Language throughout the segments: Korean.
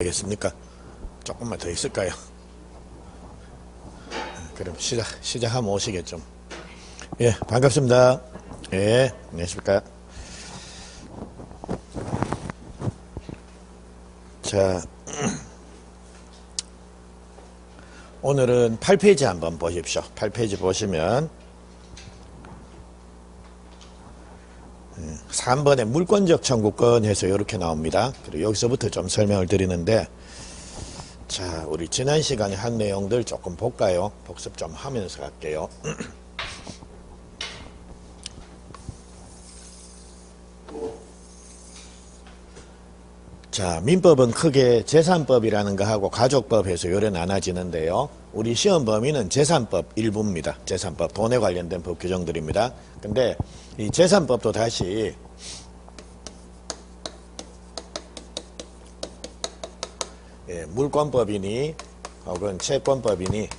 되겠습니까? 조금만 더 있을까요? 그럼 시작하면 오시겠죠. 예, 반갑습니다. 예, 안녕하십니까. 자, 오늘은 8페이지 한번 보십시오. 8페이지 보시면 3번에 물권적 청구권 해서 이렇게 나옵니다. 그리고 여기서부터 좀 설명을 드리는데, 자, 우리 지난 시간에 한 내용들 조금 볼까요? 복습 좀 하면서 갈게요. 자, 민법은 크게 재산법이라는 거하고 가족법에서 요래 나눠지는데요. 우리 시험 범위는 재산법 일부입니다. 재산법, 돈에 관련된 법 규정들입니다. 근데 이 재산법도 다시 물권법이니 혹은 채권법이니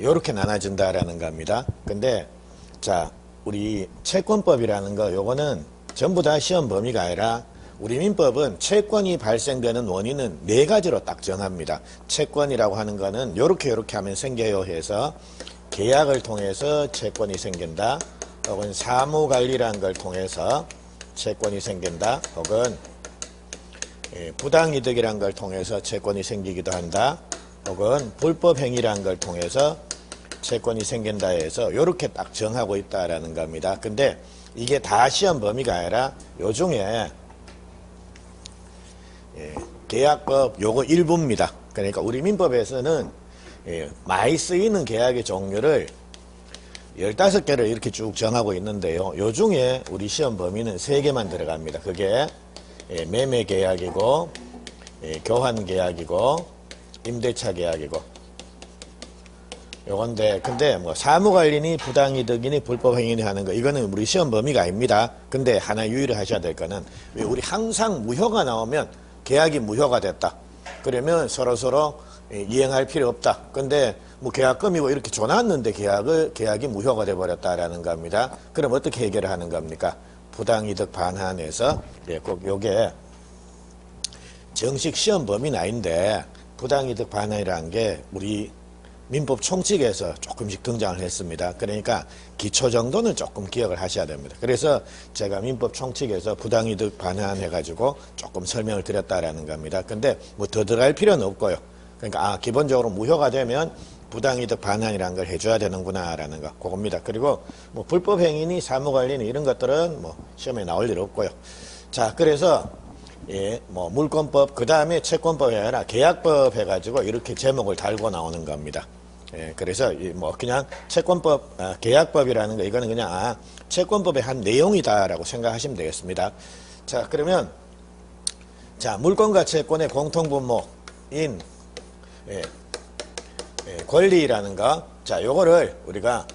요렇게 나눠진다라는 겁니다. 근데 자, 우리 채권법이라는 거 요거는 전부 다 시험 범위가 아니라 우리 민법은 채권이 발생되는 원인은 4가지로 딱 정합니다. 채권이라고 하는 거는 요렇게 하면 생겨요 해서 계약을 통해서 채권이 생긴다, 혹은 사무관리라는 걸 통해서 채권이 생긴다, 혹은 부당이득이라는 걸 통해서 채권이 생기기도 한다, 혹은 불법행위라는 걸 통해서 채권이 생긴다 해서 요렇게 딱 정하고 있다라는 겁니다. 근데 이게 다 시험 범위가 아니라 요 중에 계약법 요거 일부입니다. 그러니까 우리 민법에서는 많이 쓰이는 계약의 종류를 15개를 이렇게 쭉 정하고 있는데요. 요 중에 우리 시험 범위는 3개만 들어갑니다. 그게 매매 계약이고, 교환 계약이고, 임대차 계약이고, 요건데, 근데 뭐 사무관리니 부당이득이니 불법행위니 하는 거, 이거는 우리 시험 범위가 아닙니다. 근데 하나 유의를 하셔야 될 거는, 왜 우리 항상 무효가 나오면 계약이 무효가 됐다, 그러면 서로 이행할 필요 없다. 근데 뭐 계약금이고 이렇게 줘놨는데 계약이 무효가 돼 버렸다라는 겁니다. 그럼 어떻게 해결을 하는 겁니까? 부당이득 반환해서, 꼭 요게 정식 시험 범위는 아닌데 부당이득 반환이라는 게 우리 민법 총칙에서 조금씩 등장을 했습니다. 그러니까 기초 정도는 조금 기억을 하셔야 됩니다. 그래서 제가 민법 총칙에서 부당이득 반환해가지고 조금 설명을 드렸다라는 겁니다. 근데 뭐 더 들어갈 필요는 없고요. 그러니까 기본적으로 무효가 되면 부당이득 반환이라는 걸 해줘야 되는구나 라는 거, 그겁니다. 그리고 뭐 불법행위니 사무관리니 이런 것들은 뭐 시험에 나올 일 없고요. 자, 그래서 뭐 물권법, 그 다음에 채권법이 아니라 계약법 해가지고 이렇게 제목을 달고 나오는 겁니다. 그래서 뭐 그냥 채권법, 계약법이라는 거, 이거는 그냥 채권법의 한 내용이다라고 생각하시면 되겠습니다. 자, 그러면 자, 물권과 채권의 공통분모인 권리라는 거, 자, 요거를 우리가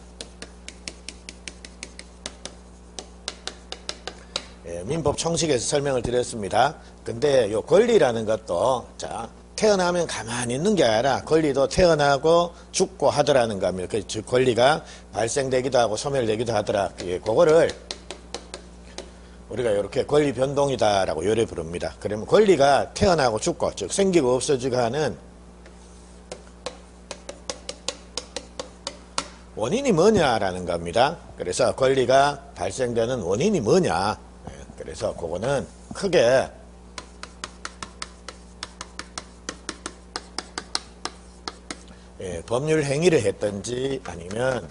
민법 총칙에서 설명을 드렸습니다. 근데 요 권리라는 것도, 자, 태어나면 가만히 있는 게 아니라 권리도 태어나고 죽고 하더라는 겁니다. 즉 권리가 발생되기도 하고 소멸되기도 하더라. 그거를 우리가 이렇게 권리 변동이다라고 요래 부릅니다. 그러면 권리가 태어나고 죽고, 즉 생기고 없어지고 하는 원인이 뭐냐라는 겁니다. 그래서 권리가 발생되는 원인이 뭐냐. 그래서 그거는 크게 법률 행위를 했든지 아니면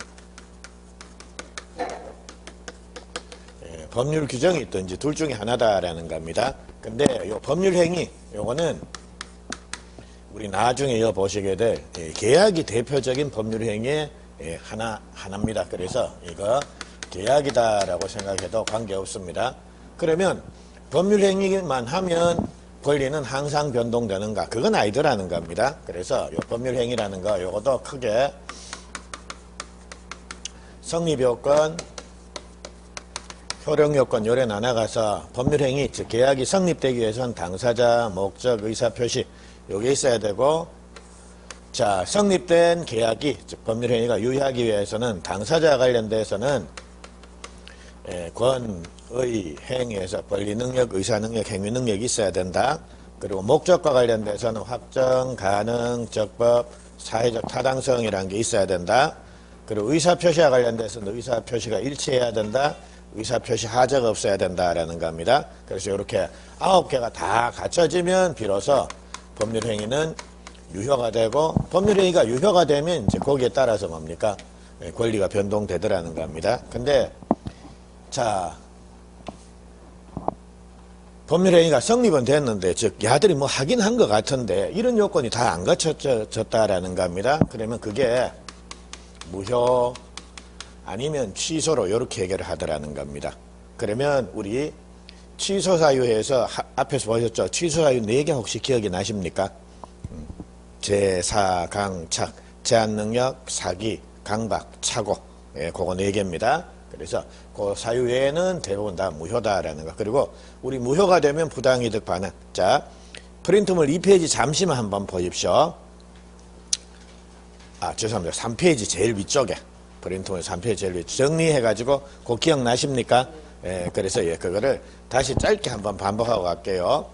법률 규정이 있든지 둘 중에 하나다라는 겁니다. 근데 요 법률 행위, 요거는 우리 나중에 보시게 될 계약이 대표적인 법률 행위의 하나입니다. 그래서 이거 계약이다라고 생각해도 관계없습니다. 그러면 법률 행위만 하면 권리는 항상 변동되는가? 그건 아니더라는 겁니다. 그래서 요 법률 행위라는 거, 요것도 크게 성립요건, 효력요건 요래 나눠가서 법률 행위, 즉 계약이 성립되기 위해서는 당사자, 목적, 의사표시 요게 있어야 되고, 자, 성립된 계약이, 즉 법률 행위가 유효하기 위해서는 당사자와 관련돼서는 의, 행위에서 권리 능력, 의사 능력, 행위 능력이 있어야 된다. 그리고 목적과 관련돼서는 확정, 가능, 적법, 사회적 타당성이라는 게 있어야 된다. 그리고 의사표시와 관련돼서는 의사표시가 일치해야 된다. 의사표시 하자가 없어야 된다라는 겁니다. 그래서 이렇게 9개가 다 갖춰지면 비로소 법률행위는 유효가 되고, 법률행위가 유효가 되면 이제 거기에 따라서 뭡니까? 권리가 변동되더라는 겁니다. 근데 자, 법률행위가 성립은 됐는데, 즉 야들이 뭐 하긴 한 것 같은데 이런 요건이 다 안 갖춰졌다라는 겁니다. 그러면 그게 무효 아니면 취소로 이렇게 해결을 하더라는 겁니다. 그러면 우리 취소 사유에서 앞에서 보셨죠? 취소 사유 4개 혹시 기억이 나십니까? 제사, 강착, 제한능력, 사기, 강박, 착오. 예, 그거 4개입니다. 그래서 그 사유 외에는 대부분 다 무효다라는 거. 그리고 우리 무효가 되면 부당이득 반환. 자, 프린트물 2페이지 잠시만 한번 보십시오. 죄송합니다. 3페이지 제일 위쪽에. 프린트물 3페이지 제일 위쪽 정리해가지고 그거 기억나십니까? 예, 그래서 그거를 다시 짧게 한번 반복하고 갈게요.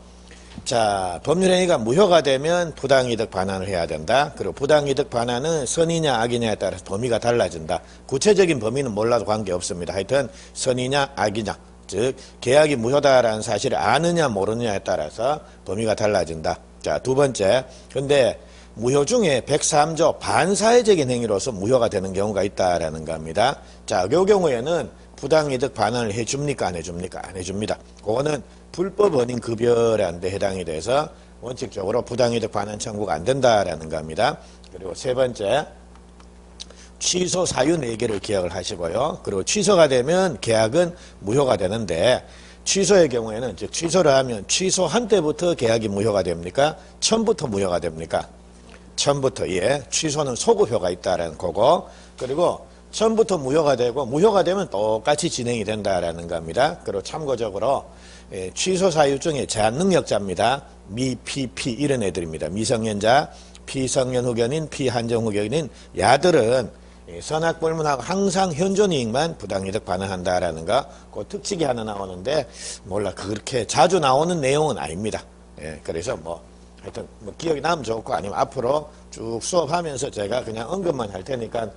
자, 법률행위가 무효가 되면 부당이득 반환을 해야 된다. 그리고 부당이득 반환은 선이냐 악이냐에 따라서 범위가 달라진다. 구체적인 범위는 몰라도 관계없습니다. 하여튼 선이냐 악이냐, 즉 계약이 무효다라는 사실을 아느냐 모르느냐에 따라서 범위가 달라진다. 자, 두 번째, 근데 무효 중에 103조 반사회적인 행위로서 무효가 되는 경우가 있다라는 겁니다. 자, 이 경우에는 부당이득 반환을 해줍니까 안 해줍니까? 안 해줍니다. 그거는 불법 원인 급여라는 데 해당이 돼서 원칙적으로 부당이득 반환 청구가 안 된다라는 겁니다. 그리고 세 번째, 취소 사유 4개를 기억을 하시고요. 그리고 취소가 되면 계약은 무효가 되는데, 취소의 경우에는, 즉 취소를 하면 취소한 때부터 계약이 무효가 됩니까? 처음부터 무효가 됩니까? 처음부터. 예, 취소는 소급효가 있다라는 거고, 그리고 처음부터 무효가 되고, 무효가 되면 똑같이 진행이 된다라는 겁니다. 그리고 참고적으로 취소 사유 중에 제한능력자입니다. 미, 피 이런 애들입니다. 미성년자, 피성년 후견인, 피한정 후견인 야들은 선악불문하고 항상 현존이익만 부당이득 반환한다라는 거, 그 특칙이 하나 나오는데 몰라 그렇게 자주 나오는 내용은 아닙니다. 예, 그래서 하여튼 기억이 나면 좋고, 아니면 앞으로 쭉 수업하면서 제가 그냥 언급만 할 테니까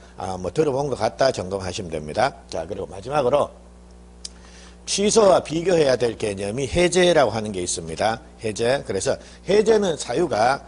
들어본 것 같다 정도만 하시면 됩니다. 자, 그리고 마지막으로 취소와 비교해야 될 개념이 해제라고 하는 게 있습니다. 해제. 그래서 해제는 사유가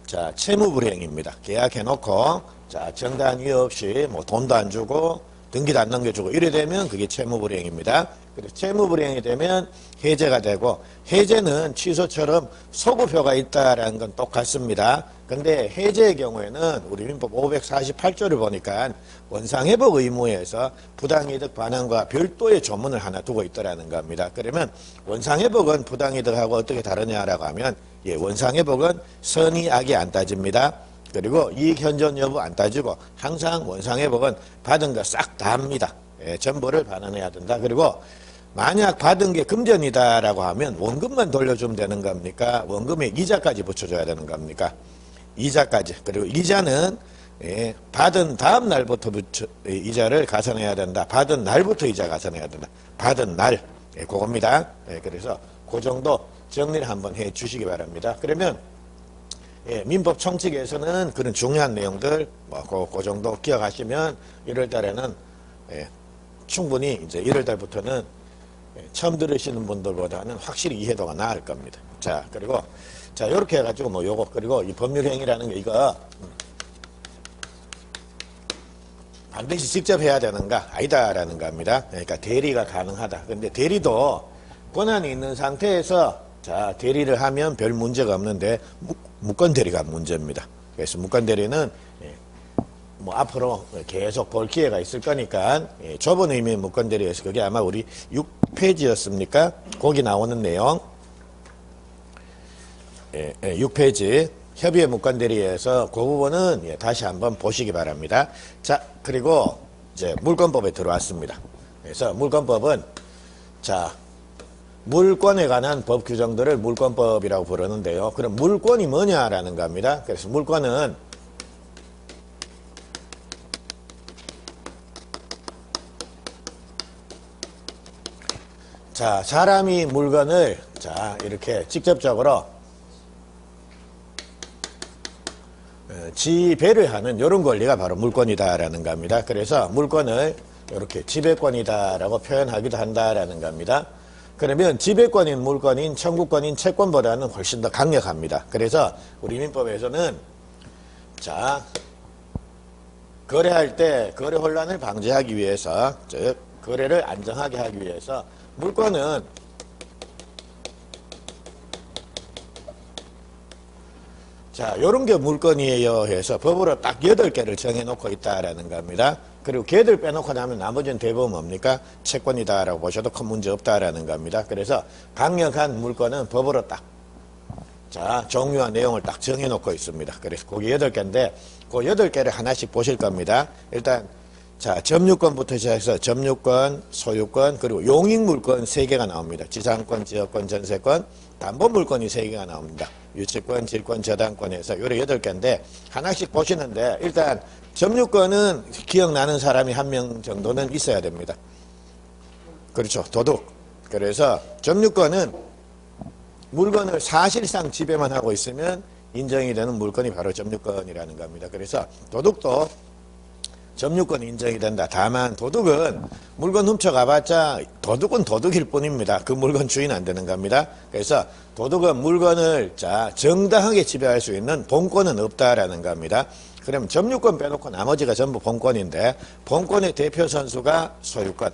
자, 채무불이행입니다. 계약해놓고 자, 정당 이유 없이 돈도 안 주고 등기도 안 넘겨주고 이래 되면 그게 채무불이행입니다. 그래서 채무불이행이 되면 해제가 되고, 해제는 취소처럼 소급효가 있다라는 건 똑같습니다. 근데 해제의 경우에는 우리 민법 548조를 보니까 원상회복 의무에서 부당이득 반환과 별도의 조문을 하나 두고 있더라는 겁니다. 그러면 원상회복은 부당이득하고 어떻게 다르냐라고 하면, 예, 원상회복은 선의 악이 안 따집니다. 그리고 이익 현존 여부 안 따지고 항상 원상회복은 받은 거 싹 다 합니다. 예, 전부를 반환해야 된다. 그리고 만약 받은 게 금전이다라고 하면 원금만 돌려주면 되는 겁니까? 원금에 이자까지 붙여줘야 되는 겁니까? 이자까지. 그리고 이자는 받은 다음 날부터 이자를 가산해야 된다. 받은 날부터 이자 가산해야 된다. 받은 날. 그겁니다. 그래서 그 정도 정리를 한번 해 주시기 바랍니다. 그러면 민법 총칙에서는 그런 중요한 내용들 그 정도 기억하시면 1월 달에는 충분히 이제 1월 달부터는 처음 들으시는 분들보다는 확실히 이해도가 나을 겁니다. 자, 그리고 자, 요렇게 해가지고 요거, 그리고 이 법률행위라는 게 이거 반드시 직접 해야 되는가? 아니다라는 겁니다. 그러니까 대리가 가능하다. 근데 대리도 권한이 있는 상태에서 자, 대리를 하면 별 문제가 없는데 무권 대리가 문제입니다. 그래서 무권 대리는 앞으로 계속 볼 기회가 있을 거니까 좁은 의미의 무권 대리에서 그게 아마 우리 6페이지였습니까? 거기 나오는 내용 6페이지 협의의 무권 대리에서 그 부분은 다시 한번 보시기 바랍니다. 자, 그리고 이제 물권법에 들어왔습니다. 그래서 물권법은 자, 물권에 관한 법 규정들을 물권법이라고 부르는데요. 그럼 물권이 뭐냐라는 겁니다. 그래서 물권은 자, 사람이 물건을 자 이렇게 직접적으로 지배를 하는 이런 권리가 바로 물권이다라는 겁니다. 그래서 물권을 이렇게 지배권이다라고 표현하기도 한다라는 겁니다. 그러면 지배권인 물권인 청구권인 채권보다는 훨씬 더 강력합니다. 그래서 우리 민법에서는 자 거래할 때 거래 혼란을 방지하기 위해서 즉 거래를 안정하게 하기 위해서 물권은 자 요런 게 물건이에요 해서 법으로 딱 8개를 정해놓고 있다라는 겁니다. 그리고 걔들 빼놓고 나면 나머지는 대부분 뭡니까? 채권이다라고 보셔도 큰 문제 없다라는 겁니다. 그래서 강력한 물건은 법으로 딱 자 종류와 내용을 딱 정해놓고 있습니다. 그래서 그게 8개인데 그 8개를 하나씩 보실 겁니다. 일단 자 점유권부터 시작해서 점유권, 소유권, 그리고 용익물권 3개가 나옵니다. 지상권, 지역권, 전세권, 담보물권이 3개가 나옵니다. 유치권, 질권, 저당권에서 요래 8개인데 하나씩 보시는데 일단 점유권은 기억나는 사람이 1명 정도는 있어야 됩니다. 그렇죠. 도둑. 그래서 점유권은 물건을 사실상 지배만 하고 있으면 인정이 되는 물건이 바로 점유권이라는 겁니다. 그래서 도둑도 점유권 인정이 된다. 다만 도둑은 물건 훔쳐가봤자 도둑은 도둑일 뿐입니다. 그 물건 주인 안 되는 겁니다. 그래서 도둑은 물건을 자 정당하게 지배할 수 있는 본권은 없다라는 겁니다. 그러면 점유권 빼놓고 나머지가 전부 본권인데 본권의 대표 선수가 소유권.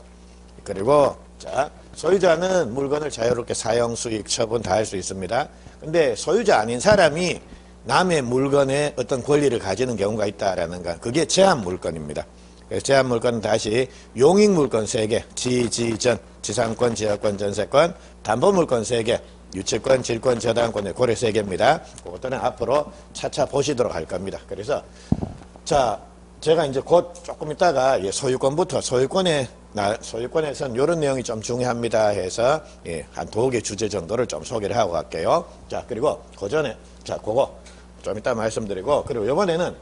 그리고 자 소유자는 물건을 자유롭게 사용, 수익, 처분 다 할 수 있습니다. 근데 소유자 아닌 사람이 남의 물건에 어떤 권리를 가지는 경우가 있다라는 것. 그게 제한물건입니다. 그래서 제한물건은 다시 용익물건 3개, 지전, 지상권, 지역권, 전세권, 담보물건 3개, 유치권, 질권, 저당권의 고래 3개입니다. 그것들은 앞으로 차차 보시도록 할 겁니다. 그래서 자 제가 이제 곧 조금 있다가 소유권부터 소유권에서는 이런 내용이 좀 중요합니다 해서 한 2개 주제 정도를 좀 소개를 하고 갈게요. 자 그리고 그 전에 자 그거 좀 이따 말씀드리고 그리고 이번에는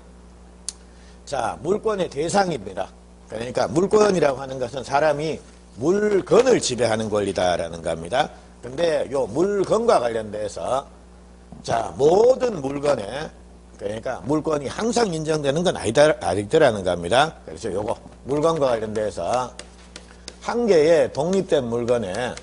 자 물권의 대상입니다. 그러니까 물권이라고 하는 것은 사람이 물건을 지배하는 권리다라는 겁니다. 근데 요 물건과 관련돼서 자 모든 물건에 그러니까 물건이 항상 인정되는 건 아니더라는 겁니다. 그래서 요거 물건과 관련돼서 한 개의 독립된 물건에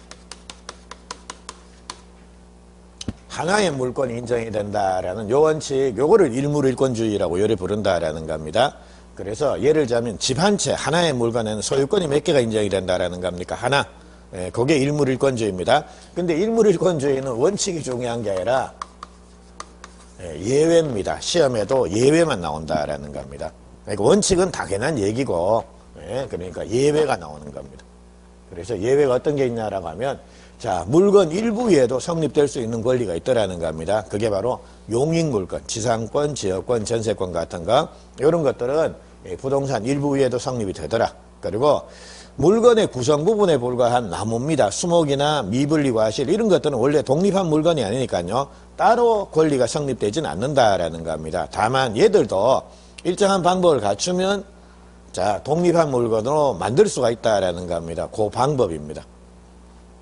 하나의 물건이 인정이 된다라는 요 원칙, 요거를 일물일권주의라고 요래 부른다라는 겁니다. 그래서 예를 들자면 집 한 채 하나의 물건에는 소유권이 몇 개가 인정이 된다라는 겁니까? 하나. 그게 일물일권주의입니다. 근데 일물일권주의는 원칙이 중요한 게 아니라 예외입니다. 시험에도 예외만 나온다라는 겁니다. 그러니까 원칙은 당연한 얘기고, 그러니까 예외가 나오는 겁니다. 그래서 예외가 어떤 게 있냐라고 하면, 자, 물건 일부 위에도 성립될 수 있는 권리가 있더라는 겁니다. 그게 바로 용익물권, 지상권, 지역권, 전세권 같은 거, 이런 것들은 부동산 일부 위에도 성립이 되더라. 그리고 물건의 구성 부분에 불과한 나무입니다. 수목이나 미분리 과실 이런 것들은 원래 독립한 물건이 아니니까요. 따로 권리가 성립되지는 않는다라는 겁니다. 다만 얘들도 일정한 방법을 갖추면 자 독립한 물건으로 만들 수가 있다라는 겁니다. 그 방법입니다.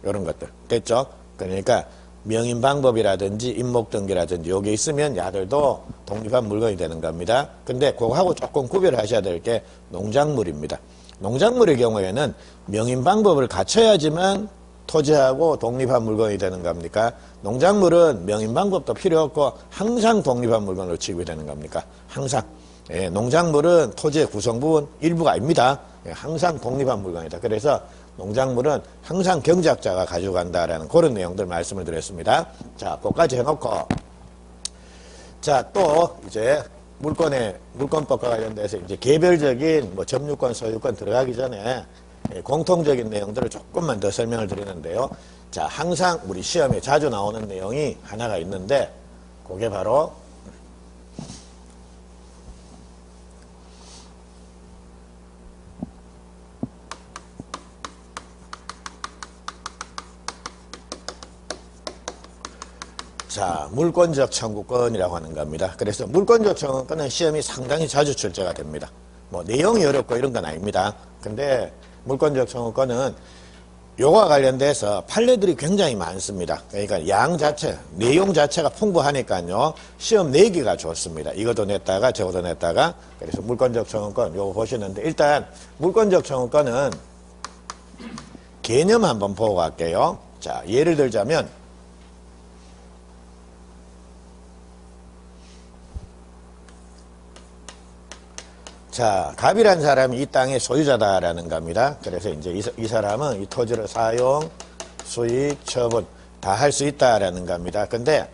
이런 것들 됐죠? 그러니까 명인 방법이라든지 임목등기라든지 요게 있으면 야들도 독립한 물건이 되는 겁니다. 근데 그거하고 조금 구별하셔야 될 게 농작물입니다. 농작물의 경우에는 명인 방법을 갖춰야지만 토지하고 독립한 물건이 되는 겁니까? 농작물은 명인 방법도 필요 없고 항상 독립한 물건으로 취급이 되는 겁니까? 항상. 농작물은 토지의 구성 부분 일부가 아닙니다. 항상 독립한 물건이다. 그래서 농작물은 항상 경작자가 가져간다라는 그런 내용들 말씀을 드렸습니다. 자, 그것까지 해놓고 자, 또 이제 물권법과 관련돼서 이제 개별적인 뭐 점유권, 소유권 들어가기 전에 공통적인 내용들을 조금만 더 설명을 드리는데요. 자, 항상 우리 시험에 자주 나오는 내용이 하나가 있는데 그게 바로 자, 물권적 청구권이라고 하는 겁니다. 그래서 물권적 청구권은 시험이 상당히 자주 출제가 됩니다. 뭐 내용이 어렵고 이런 건 아닙니다. 근데 물권적 청구권은 요거와 관련돼서 판례들이 굉장히 많습니다. 그러니까 양 자체, 내용 자체가 풍부하니까요. 시험 내기가 좋습니다. 이것도 냈다가 저것도 냈다가. 그래서 물권적 청구권 요거 보시는데 일단 물권적 청구권은 개념 한번 보고 갈게요. 자, 예를 들자면 자, 갑이란 사람이 이 땅의 소유자다라는 겁니다. 그래서 이제 이 사람은 이 토지를 사용, 수익, 처분 다 할 수 있다라는 겁니다. 근데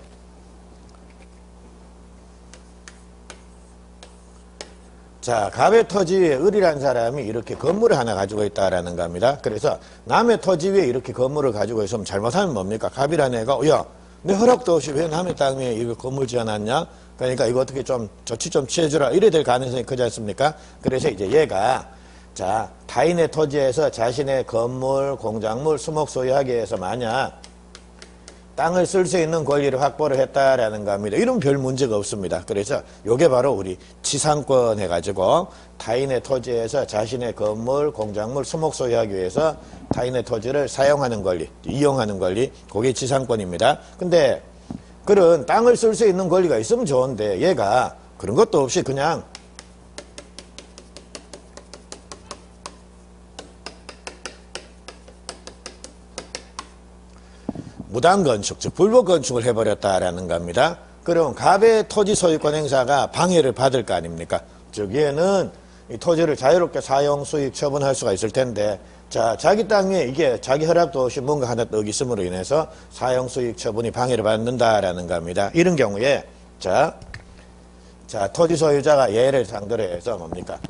자, 갑의 토지 위에 을이란 사람이 이렇게 건물을 하나 가지고 있다라는 겁니다. 그래서 남의 토지 위에 이렇게 건물을 가지고 있으면 잘못하면 뭡니까? 갑이란 애가 야, 내 허락도 없이 왜 남의 땅 위에 이거 건물 지어놨냐? 그러니까 이거 어떻게 좀 조치 좀 취해주라 이래 될 가능성이 크지 않습니까? 그래서 이제 얘가 자, 타인의 토지에서 자신의 건물, 공작물, 수목 소유하기 위해서 만약 땅을 쓸 수 있는 권리를 확보를 했다라는 겁니다. 이러면 별 문제가 없습니다. 그래서 요게 바로 우리 지상권 해가지고 타인의 토지에서 자신의 건물, 공작물, 수목 소유하기 위해서 타인의 토지를 사용하는 권리, 이용하는 권리, 그게 지상권입니다. 근데 그런 땅을 쓸 수 있는 권리가 있으면 좋은데 얘가 그런 것도 없이 그냥 무단건축, 즉 불법건축을 해버렸다라는 겁니다. 그럼 갑의 토지 소유권 행사가 방해를 받을 거 아닙니까? 즉 얘는 이 토지를 자유롭게 사용, 수익, 처분할 수가 있을 텐데 자, 자기 땅에 이게 자기 허락도 없이 뭔가 하나 떡 있음으로 인해서 사용, 수익, 처분이 방해를 받는다라는 겁니다. 이런 경우에 자, 토지 소유자가 얘를 상대로 해서 뭡니까?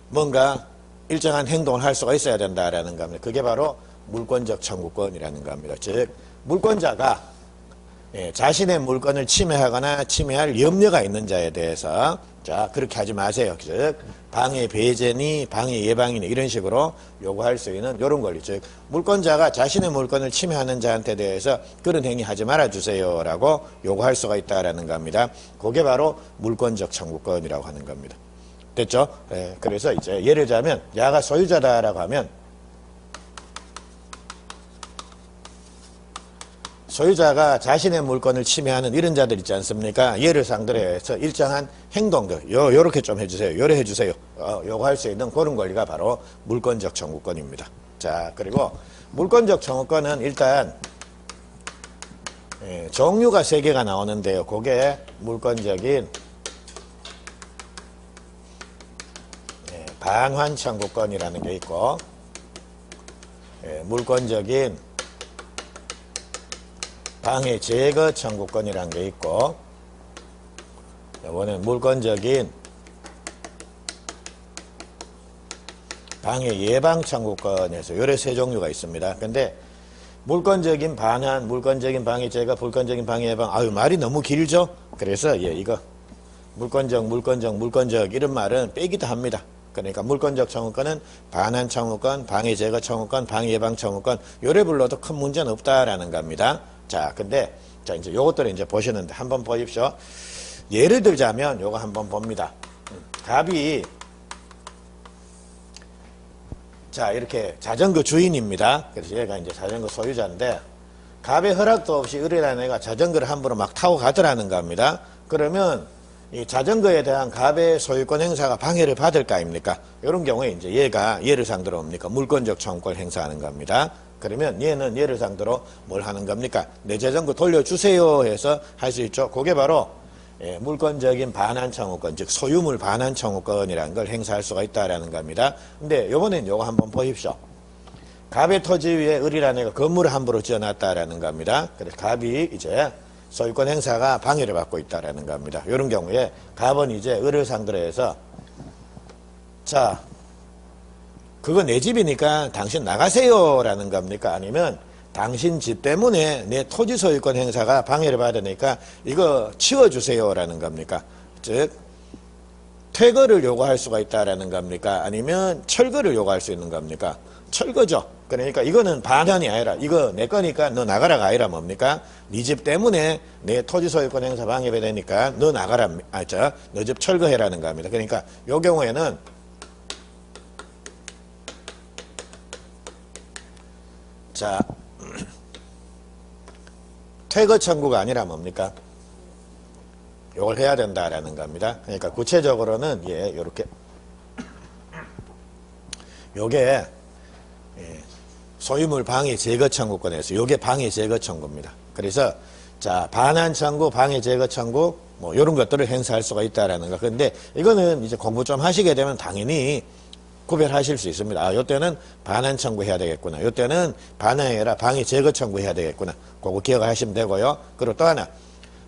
뭔가 일정한 행동을 할 수가 있어야 된다라는 겁니다. 그게 바로 물권적 청구권이라는 겁니다. 즉 물권자가 자신의 물건을 침해하거나 침해할 염려가 있는 자에 대해서 자 그렇게 하지 마세요. 즉 방해 배제니 방해 예방이니 이런 식으로 요구할 수 있는 이런 권리. 즉 물권자가 자신의 물건을 침해하는 자한테 대해서 그런 행위 하지 말아주세요 라고 요구할 수가 있다라는 겁니다. 그게 바로 물권적 청구권이라고 하는 겁니다. 됐죠? 그래서 이제 예를 들자면 야가 소유자다라고 하면 소유자가 자신의 물건을 침해하는 이런 자들 있지 않습니까? 얘를 상대로 해서 일정한 행동들, 요렇게 좀 해주세요. 요래 해주세요. 요거 할 수 있는 그런 권리가 바로 물권적 청구권입니다. 자, 그리고 물권적 청구권은 일단, 종류가 3개가 나오는데요. 그게 물권적인 반환 청구권이라는 게 있고, 물권적인 방해 제거 청구권이라는 게 있고 이번엔 물권적인 방해 예방 청구권에서 요래 3종류가 있습니다. 근데 물권적인 반환, 물권적인 방해 제거, 불권적인 방해 예방 아유 말이 너무 길죠? 그래서 이거 물권적 이런 말은 빼기도 합니다. 그러니까 물권적 청구권은 반환 청구권, 방해 제거 청구권, 방해 예방 청구권 요래 불러도 큰 문제는 없다라는 겁니다. 자, 근데, 자, 이제 요것들을 이제 보시는데 한번 보십시오. 예를 들자면 요거 한번 봅니다. 갑이, 자, 이렇게 자전거 주인입니다. 그래서 얘가 이제 자전거 소유자인데, 갑의 허락도 없이 을이라는 애가 자전거를 함부로 막 타고 가더라는 겁니다. 그러면 이 자전거에 대한 갑의 소유권 행사가 방해를 받을 거 아닙니까? 이런 경우에 이제 얘를 상대로 뭡니까? 물권적 청구권을 행사하는 겁니다. 그러면 얘는 얘를 상대로 뭘 하는 겁니까? 내 자전거 돌려주세요 해서 할 수 있죠. 그게 바로 물권적인 반환 청구권, 즉 소유물 반환 청구권이라는 걸 행사할 수가 있다라는 겁니다. 근데 요번엔 요거 한번 보십시오. 갑의 토지 위에 을이라는 애가 건물을 함부로 지어놨다라는 겁니다. 그래서 갑이 이제 소유권 행사가 방해를 받고 있다라는 겁니다. 이런 경우에 갑은 이제 을을 상대로 해서 자 그거 내 집이니까 당신 나가세요 라는 겁니까? 아니면 당신 집 때문에 내 토지 소유권 행사가 방해를 받으니까 이거 치워주세요 라는 겁니까? 즉 퇴거를 요구할 수가 있다라는 겁니까? 아니면 철거를 요구할 수 있는 겁니까? 철거죠. 그러니까 이거는 반환이 아니라 이거 내 거니까 너 나가라가 아니라 뭡니까? 네 집 때문에 내 토지 소유권 행사 방해가 되니까 너 나가라, 너 집 철거해라는 겁니다. 그러니까 요 경우에는 자, 퇴거 청구가 아니라 뭡니까? 요걸 해야 된다라는 겁니다. 그러니까 구체적으로는 예, 요렇게 요게 예, 소유물 방해 제거 청구권에서 요게 방해 제거 청구입니다. 그래서 자, 반환 청구, 방해 제거 청구 뭐 요런 것들을 행사할 수가 있다라는 거. 근데 이거는 이제 공부 좀 하시게 되면 당연히 구별하실 수 있습니다. 아, 요때는 반환 청구해야 되겠구나. 요때는 반환이 아니라 방해 제거 청구해야 되겠구나. 그거 기억하시면 되고요. 그리고 또 하나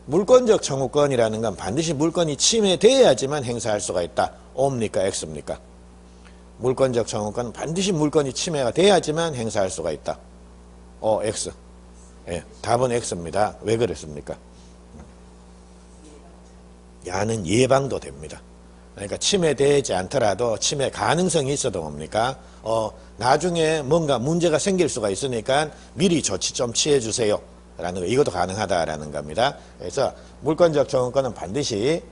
물권적 청구권이라는 건 반드시 물건이 침해돼야지만 행사할 수가 있다. O입니까? X입니까? 물권적 청구권은 반드시 물건이 침해가 돼야지만 행사할 수가 있다. O, X. 예, 답은 X입니다. 왜 그랬습니까? 야는 예방도 됩니다. 그러니까 침해되지 않더라도 침해 가능성이 있어도 뭡니까? 나중에 뭔가 문제가 생길 수가 있으니까 미리 조치 좀 취해 주세요. 라는 거, 이것도 가능하다라는 겁니다. 그래서 물권적 청구권은 반드시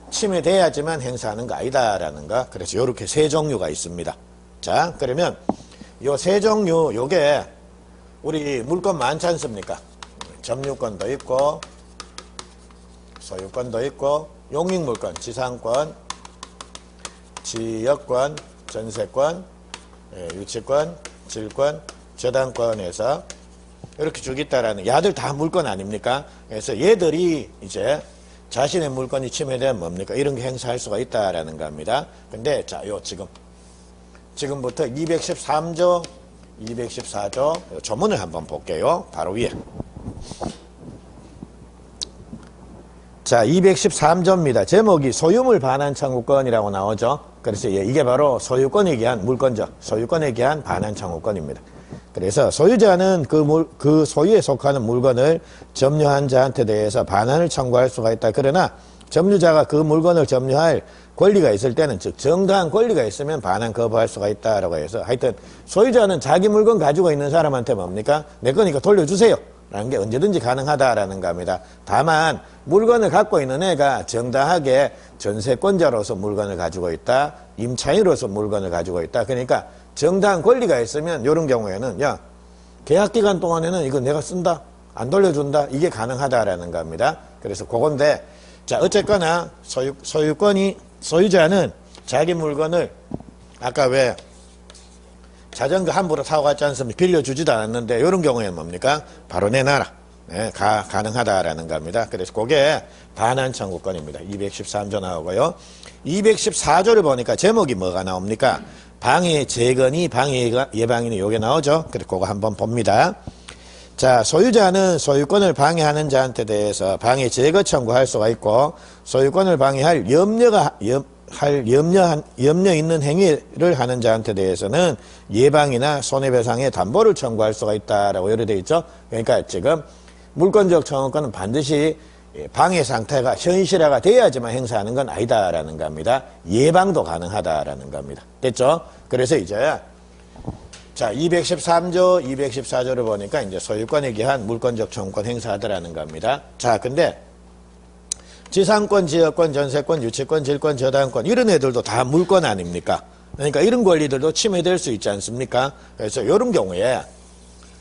침해돼야지만 행사하는 거 아니다라는 거. 그래서 이렇게 세 종류가 있습니다. 자, 그러면 요 세 종류, 요게 우리 물권 많지 않습니까? 점유권도 있고 소유권도 있고 용익물권, 지상권, 지역권, 전세권, 유치권, 질권, 저당권에서 이렇게 쭉 있다라는, 야들 다 물권 아닙니까? 그래서 얘들이 이제 자신의 물건이 침해되면 뭡니까? 이런 게 행사할 수가 있다라는 겁니다. 근데 자, 지금부터 213조, 214조 조문을 한번 볼게요. 바로 위에. 자, 213조입니다. 제목이 소유물 반환 청구권이라고 나오죠. 그래서 이게 바로 소유권에 기한 물권적, 소유권에 기한 반환 청구권입니다. 그래서 소유자는 그 소유에 속하는 물건을 점유한 자한테 대해서 반환을 청구할 수가 있다. 그러나 점유자가 그 물건을 점유할 권리가 있을 때는, 즉 정당한 권리가 있으면 반환 거부할 수가 있다라고 해서, 하여튼 소유자는 자기 물건 가지고 있는 사람한테 뭡니까? 내 거니까 돌려주세요 라는 게 언제든지 가능하다라는 겁니다. 다만 물건을 갖고 있는 애가 정당하게 전세권자로서 물건을 가지고 있다, 임차인으로서 물건을 가지고 있다. 그러니까 정당한 권리가 있으면 이런 경우에는 야, 계약기간 동안에는 이거 내가 쓴다, 안 돌려준다, 이게 가능하다라는 겁니다. 그래서 그건데, 자, 어쨌거나 소유자는 자기 물건을 아까 왜 자전거 함부로 타고 갔지 않습니까? 빌려주지도 않았는데 이런 경우에는 뭡니까? 바로 내놔라. 네, 가능하다라는 겁니다. 그래서 그게 반환 청구권입니다. 213조 나오고요. 214조를 보니까 제목이 뭐가 나옵니까? 방해 재건이, 방해 예방이니 요게 나오죠. 그래서 그거 한번 봅니다. 자, 소유자는 소유권을 방해하는 자한테 대해서 방해 제거 청구할 수가 있고, 소유권을 방해할 염려 있는 행위를 하는 자한테 대해서는 예방이나 손해배상의 담보를 청구할 수가 있다라고 요래되어 있죠. 그러니까 지금 물권적 청구권은 반드시 방해 상태가 현실화가 돼야지만 행사하는 건 아니다라는 겁니다. 예방도 가능하다라는 겁니다. 됐죠? 그래서 이제 자, 213조, 214조를 보니까 이제 소유권에 기한 물권적 청구권 행사하더라는 겁니다. 자, 근데 지상권, 지역권, 전세권, 유치권, 질권, 저당권 이런 애들도 다 물권 아닙니까? 그러니까 이런 권리들도 침해될 수 있지 않습니까? 그래서 이런 경우에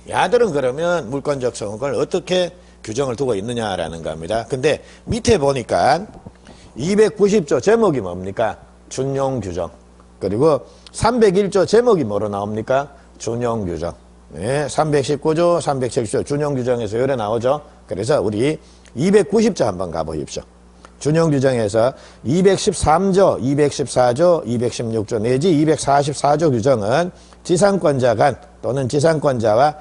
야들은 그러면 물권적 청구권을 어떻게 규정을 두고 있느냐라는 겁니다. 근데 밑에 보니까 290조 제목이 뭡니까? 준용 규정. 그리고 301조 제목이 뭐로 나옵니까? 준용 규정. 네, 319조, 370조 준용 규정에서 요래 나오죠. 그래서 우리 290조 한번 가보십시오. 준용 규정에서 213조, 214조, 216조 내지 244조 규정은 지상권자 간 또는 지상권자와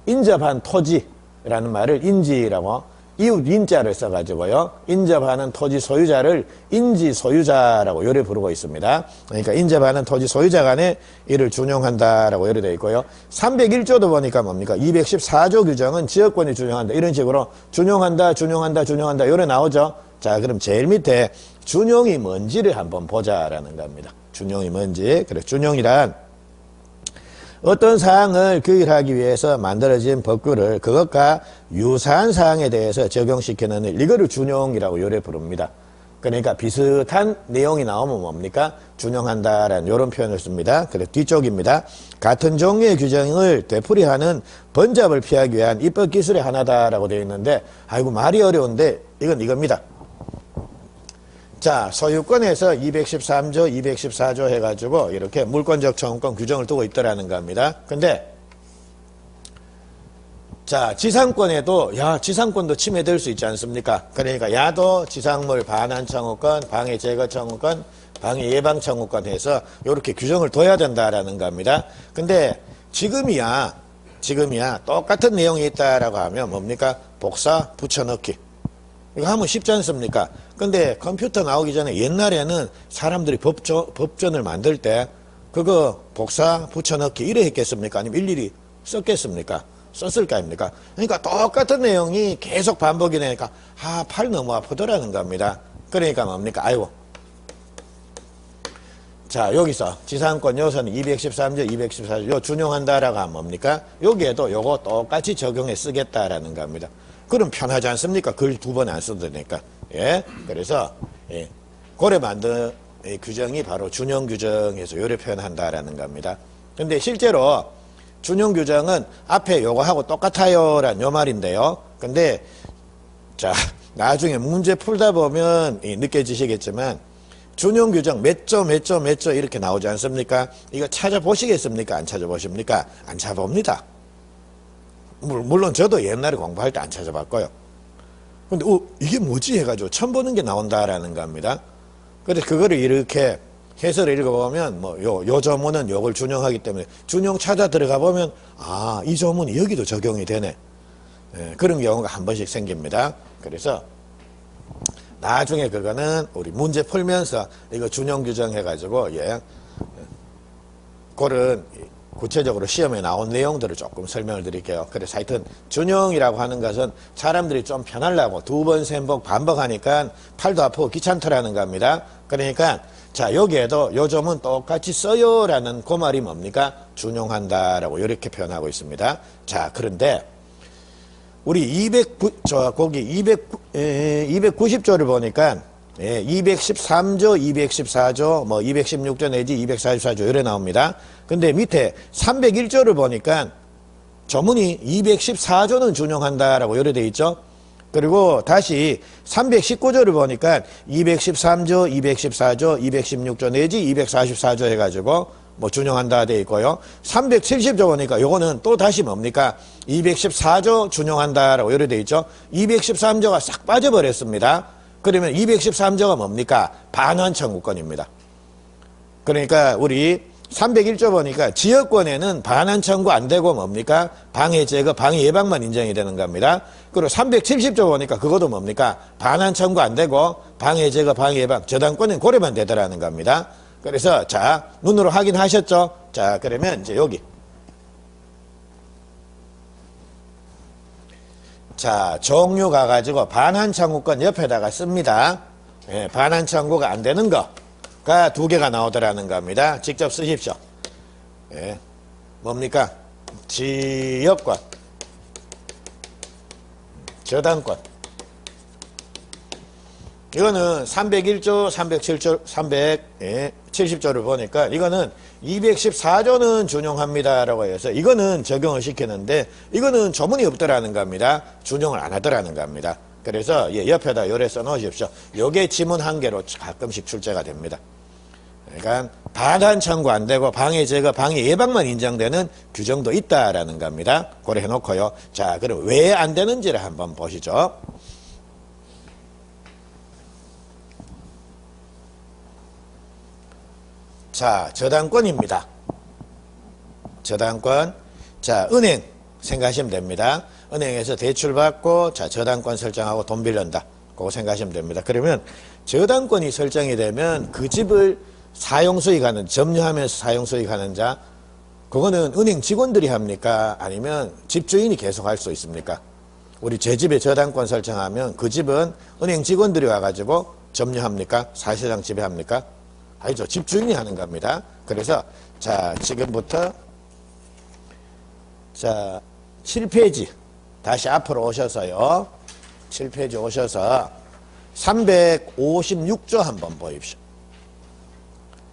인접한 토지라는 말을 인지라고 이웃 인자를 써가지고요. 인접하는 토지 소유자를 인지 소유자라고 요래 부르고 있습니다. 그러니까 인접하는 토지 소유자 간에 이를 준용한다라고 요래 되어 있고요. 301조도 보니까 뭡니까? 214조 규정은 지역권이 준용한다. 이런 식으로 준용한다 요래 나오죠. 자, 그럼 제일 밑에 준용이 뭔지를 한번 보자라는 겁니다. 준용이 뭔지. 그래, 준용이란 어떤 사항을 규율하기 위해서 만들어진 법규를 그것과 유사한 사항에 대해서 적용시키는 일, 이거를 준용이라고 요래 부릅니다. 그러니까 비슷한 내용이 나오면 뭡니까? 준용한다라는 이런 표현을 씁니다. 그래서 뒤쪽입니다. 같은 종류의 규정을 되풀이하는 번잡을 피하기 위한 입법 기술의 하나다라고 되어 있는데, 아이고 말이 어려운데 이건 이겁니다. 자, 소유권에서 213조, 214조 해가지고 이렇게 물권적 청구권 규정을 두고 있더라는 겁니다. 근데 자, 지상권에도 지상권도 침해될 수 있지 않습니까? 그러니까 야도 지상물 반환 청구권, 방해 제거 청구권, 방해 예방 청구권 해서 이렇게 규정을 둬야 된다라는 겁니다. 근데 지금이야 똑같은 내용이 있다라고 하면 뭡니까? 복사 붙여넣기. 이거 하면 쉽지 않습니까? 근데 컴퓨터 나오기 전에 옛날에는 사람들이 법전을 만들 때 그거 복사 붙여넣기 이래 했겠습니까? 아니면 일일이 썼겠습니까? 썼을 거 아닙니까? 그러니까 똑같은 내용이 계속 반복이 되니까 팔 너무 아프더라는 겁니다. 그러니까 뭡니까? 아이고. 자, 여기서 지상권 요소는 213조, 214조 요 준용한다라고 하면 뭡니까? 여기에도 요거 똑같이 적용해 쓰겠다라는 겁니다. 그럼 편하지 않습니까? 글 두 번 안 써도 되니까. 예. 그래서 고래 만든 규정이 바로 준용 규정에서 요래 표현한다라는 겁니다. 근데 실제로 준용 규정은 앞에 요거하고 똑같아요라는 요 말인데요. 근데 자, 나중에 문제 풀다 보면 느껴지시겠지만 준용 규정 몇 조 이렇게 나오지 않습니까? 이거 찾아보시겠습니까? 안 찾아보십니까? 안 찾아봅니다. 물론 저도 옛날에 공부할 때 안 찾아봤고요. 근데 이게 뭐지 해가지고 처음 보는 게 나온다라는 겁니다. 그래서 그거를 이렇게 해설을 읽어보면 요 조문은 요걸 준용하기 때문에 준용 찾아 들어가 보면 이 조문이 여기도 적용이 되네. 그런 경우가 한 번씩 생깁니다. 그래서 나중에 그거는 우리 문제 풀면서 이거 준용 규정 해가지고 그런 구체적으로 시험에 나온 내용들을 조금 설명을 드릴게요. 그래서 하여튼 준용이라고 하는 것은 사람들이 좀 편하려고 두 번, 세 번 반복하니까 팔도 아프고 귀찮더라는 겁니다. 그러니까 자, 여기에도 요 점은 똑같이 써요라는 그 말이 뭡니까? 준용한다라고 이렇게 표현하고 있습니다. 자, 그런데 우리 290조를 보니까 213조, 214조, 216조 내지 244조 이래 나옵니다. 근데 밑에 301조를 보니까 조문이 214조는 준용한다라고 이래 돼 있죠. 그리고 다시 319조를 보니까 213조, 214조, 216조 내지 244조 해가지고 준용한다 돼 있고요. 370조 보니까 요거는 또 다시 뭡니까? 214조 준용한다라고 이래 돼 있죠. 213조가 싹 빠져버렸습니다. 그러면 213조가 뭡니까? 반환 청구권입니다. 그러니까 우리 301조 보니까 지역권에는 반환 청구 안 되고 뭡니까? 방해 제거, 방해 예방만 인정이 되는 겁니다. 그리고 370조 보니까 그것도 뭡니까? 반환 청구 안 되고 방해 제거, 방해 예방, 저당권은 고려만 되더라는 겁니다. 그래서 자, 눈으로 확인하셨죠? 자, 그러면 이제 여기. 자, 종류 가가지고 반환 청구권 옆에다가 씁니다. 반환 청구가 안 되는 거가 두 개가 나오더라는 겁니다. 직접 쓰십시오. 뭡니까? 지역권, 저당권. 이거는 301조, 307조, 370조를 보니까 이거는 214조는 준용합니다라고 해서 이거는 적용을 시키는데 이거는 조문이 없더라는 겁니다. 준용을 안 하더라는 겁니다. 그래서 옆에다 요래 써놓으십시오. 요게 지문 한 개로 가끔씩 출제가 됩니다. 그러니까 반환 청구 안 되고 방해 제거, 방해 예방만 인정되는 규정도 있다라는 겁니다. 그래 해놓고요. 자, 그럼 왜 안 되는지를 한번 보시죠. 자, 저당권입니다. 저당권. 자, 은행 생각하시면 됩니다. 은행에서 대출 받고 자, 저당권 설정하고 돈 빌린다. 그거 생각하시면 됩니다. 그러면 저당권이 설정이 되면 그 집을 사용수익하는, 점유하면서 사용수익하는 자, 그거는 은행 직원들이 합니까? 아니면 집주인이 계속 할 수 있습니까? 우리 제 집에 저당권 설정하면 그 집은 은행 직원들이 와가지고 점유합니까? 사실상 지배합니까? 아니죠. 집주인이 하는 겁니다. 그래서 자, 지금부터 자, 7페이지 다시 앞으로 오셔서요. 7페이지 오셔서 356조 한번 보십시오.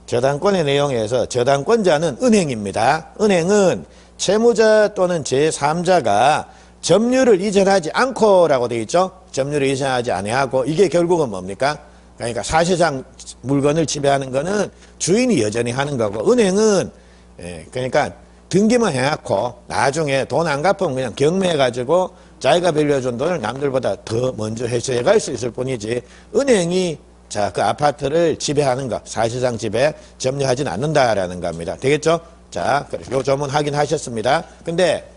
저당권의 내용에서 저당권자는 은행입니다. 은행은 채무자 또는 제3자가 점유를 이전하지 않고라고 되어 있죠. 점유를 이전하지 아니하고, 이게 결국은 뭡니까? 그러니까 사실상 물건을 지배하는 거는 주인이 여전히 하는 거고, 은행은 그러니까 등기만 해놓고 나중에 돈 안 갚으면 그냥 경매해가지고 자기가 빌려준 돈을 남들보다 더 먼저 회수해갈 수 있을 뿐이지, 은행이 자, 그 아파트를 지배하는 거, 사실상 지배, 점유하진 않는다라는 겁니다. 되겠죠? 자, 요 조문 확인하셨습니다. 근데,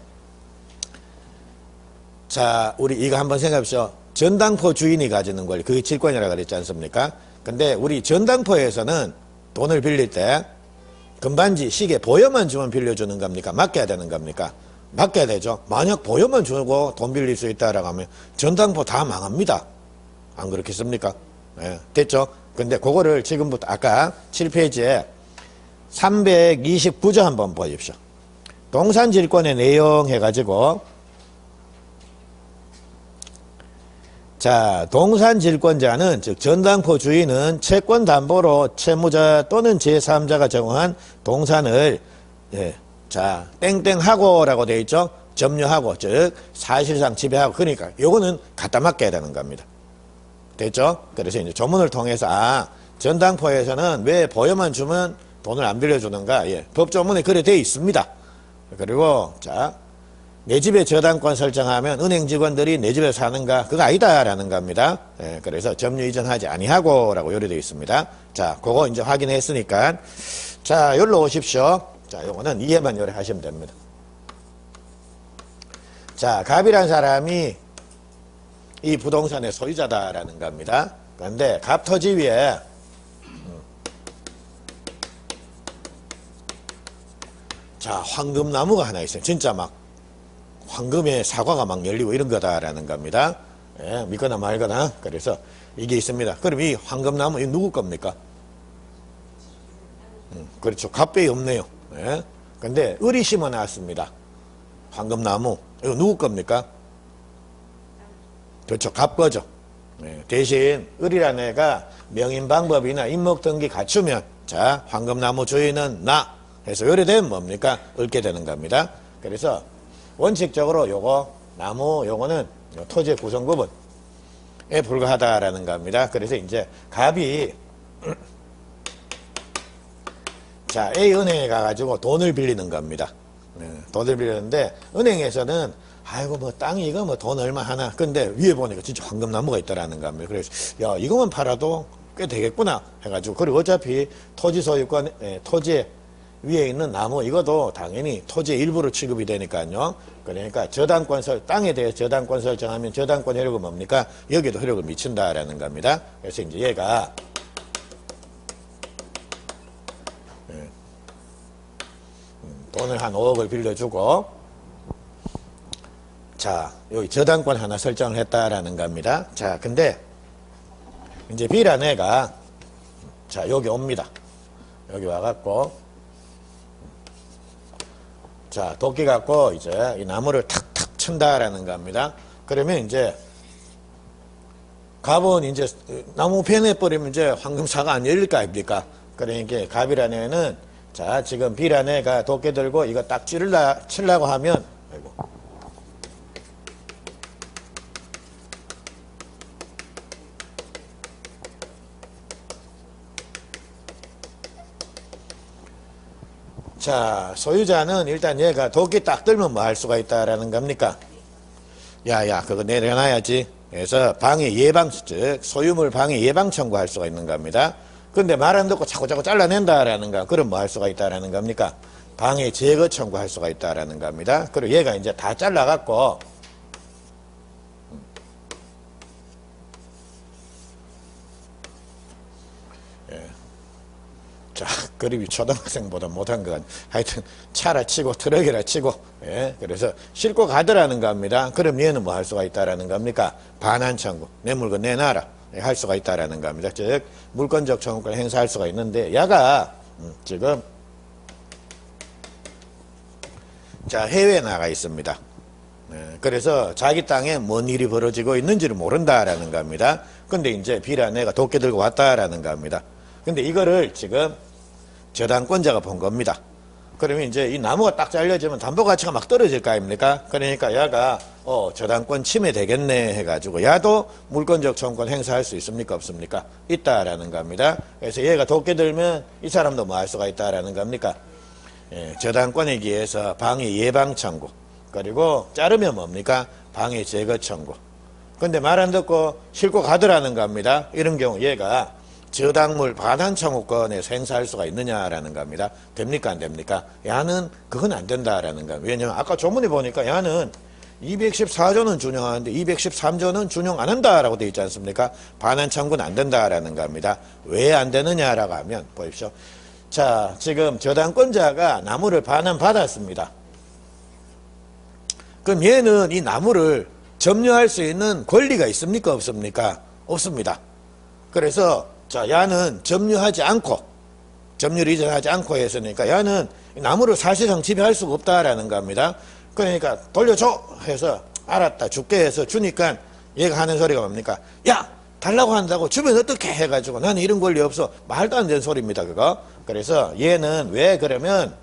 자, 우리 이거 한번 생각해보시죠. 전당포 주인이 가지는 권리, 그게 질권이라고 그랬지 않습니까? 근데 우리 전당포에서는 돈을 빌릴 때, 금반지, 시계, 보여만 주면 빌려주는 겁니까? 맡겨야 되는 겁니까? 맡겨야 되죠. 만약 보여만 주고 돈 빌릴 수 있다라고 하면 전당포 다 망합니다. 안 그렇겠습니까? 예, 됐죠? 근데 그거를 지금부터 아까 7페이지에 329조 한번 보십시오. 동산질권의 내용 해가지고, 자, 동산질권자는, 즉 전당포 주인은 채권 담보로 채무자 또는 제3자가 정한 동산을, 예, 자, 땡땡하고라고 되어 있죠? 점유하고, 즉 사실상 지배하고, 그러니까 요거는 갖다 맡겨야 되는 겁니다. 됐죠? 그래서 이제 조문을 통해서, 전당포에서는 왜 보여만 주면 돈을 안 빌려주는가? 예, 법조문에 그래 되어 있습니다. 그리고, 자, 내 집에 저당권 설정하면 은행 직원들이 내 집에 사는가? 그거 아니다라는 겁니다. 예, 그래서 점유 이전하지 아니하고라고 요리되어 있습니다. 자, 그거 이제 확인했으니까. 자, 여기로 오십시오. 자, 요거는 이해만 요리하시면 됩니다. 자, 갑이란 사람이 이 부동산의 소유자다라는 겁니다. 그런데 갑토지 위에 자, 황금나무가 하나 있어요. 진짜 막 황금의 사과가 막 열리고 이런 거다라는 겁니다. 예, 믿거나 말거나. 그래서 이게 있습니다. 그럼 이 황금나무, 이 누구 겁니까? 그렇죠. 갑배이 없네요. 예. 근데 을이 심어 놨습니다. 황금나무. 이거 누구 겁니까? 그렇죠. 갑거죠. 예. 대신 을이라는 애가 명인방법이나 임목등기 갖추면, 자, 황금나무 주인은 나 해서 요래되면 뭡니까? 을게 되는 겁니다. 그래서 원칙적으로 요거 나무 요거는 토지의 구성부분에 불과하다라는 겁니다. 그래서 이제 갑이 자, A 은행에 가가지고 돈을 빌리는 겁니다. 돈을 빌리는데 은행에서는 아이고 뭐 땅이 이거 뭐 돈 얼마 하나. 근데 위에 보니까 진짜 황금나무가 있다라는 겁니다. 그래서 야, 이거만 팔아도 꽤 되겠구나 해가지고, 그리고 어차피 토지 소유권, 토지 위에 있는 나무 이것도 당연히 토지의 일부로 취급이 되니까요. 그러니까 저당권 땅에 대해 저당권 설정하면 저당권 효력은 뭡니까? 여기도 효력을 미친다라는 겁니다. 그래서 이제 얘가 돈을 한 5억을 빌려주고, 자, 여기 저당권 하나 설정을 했다라는 겁니다. 자, 근데 이제 B라는 애가 자, 여기 옵니다. 여기 와갖고 자, 도끼 갖고 이제 이 나무를 탁탁 친다라는 겁니다. 그러면 이제 갑은 이제 나무 패내버리면 이제 황금사가 안 열릴 거 아닙니까? 그러니까 갑이라는 애는 자, 지금 B라는 애가 도끼 들고 이거 딱 치려고 하면, 아이고. 자, 소유자는 일단 얘가 도끼 딱 들면 뭐 할 수가 있다라는 겁니까? 야야, 그거 내려놔야지. 그래서 방해 예방, 즉 소유물 방해 예방 청구할 수가 있는 겁니다. 근데 말 안 듣고 자꾸 잘라낸다라는 거, 그럼 뭐 할 수가 있다라는 겁니까? 방해 제거 청구할 수가 있다라는 겁니다. 그리고 얘가 이제 다 잘라갖고 자, 그림이 초등학생보다 못한 건 하여튼 차라 치고 트럭이라 치고, 예, 그래서 싣고 가더라는 겁니다. 그럼 얘는 뭐 할 수가 있다라는 겁니까? 반환 청구, 내 물건 내놔라, 예, 할 수가 있다라는 겁니다. 즉 물권적 청구권을 행사할 수가 있는데, 얘가 지금 자, 해외에 나가 있습니다. 그래서 자기 땅에 뭔 일이 벌어지고 있는지를 모른다라는 겁니다. 근데 이제 비라 내가 도끼 들고 왔다라는 겁니다. 근데 이거를 지금 저당권자가 본 겁니다. 그러면 이제 이 나무가 딱 잘려지면 담보 가치가 막 떨어질 거 아닙니까? 그러니까 야가 저당권 침해 되겠네 해가지고 야도 물권적 청구권 행사할 수 있습니까? 없습니까? 있다라는 겁니다. 그래서 얘가 도끼 들면 이 사람도 뭐 할 수가 있다라는 겁니까? 저당권에 의해서 방해 예방 청구, 그리고 자르면 뭡니까? 방해 제거 청구. 근데 말 안 듣고 싣고 가더라는 겁니다. 이런 경우 얘가 저당물 반환 청구권에서 행사할 수가 있느냐라는 겁니다. 됩니까? 안 됩니까? 야는 그건 안 된다라는 겁니다. 왜냐면 아까 조문에 보니까 야는 214조는 준용하는데 213조는 준용 안 한다라고 되어 있지 않습니까? 반환 청구는 안 된다라는 겁니다. 왜 안 되느냐라고 하면 보십시오. 자, 지금 저당권자가 나무를 반환받았습니다. 그럼 얘는 이 나무를 점유할 수 있는 권리가 있습니까? 없습니까? 없습니다. 그래서 자, 야는 점유하지 않고, 점유를 이전하지 않고 했으니까 야는 나무를 사실상 지배할 수가 없다라는 겁니다. 그러니까 돌려줘 해서 알았다 줄게 해서 주니까 얘가 하는 소리가 뭡니까? 야, 달라고 한다고 주면 어떻게 해가지고 나는 이런 권리 없어. 말도 안 되는 소리입니다, 그거. 그래서 얘는 왜 그러면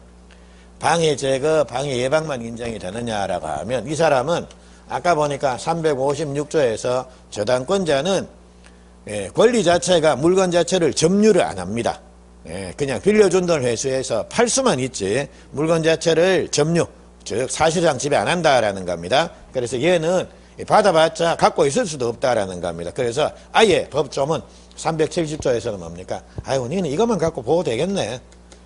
방해 제거, 방해 예방만 인정이 되느냐라고 하면 이 사람은 아까 보니까 356조에서 저당권자는 권리 자체가 물건 자체를 점유를 안 합니다. 그냥 빌려준다는 회수에서 팔 수만 있지 물건 자체를 점유, 즉 사실상 지배 안 한다라는 겁니다. 그래서 얘는 받아봤자 갖고 있을 수도 없다라는 겁니다. 그래서 아예 법조문 370조에서는 뭡니까? 아이고 너는 이것만 갖고 보호 되겠네.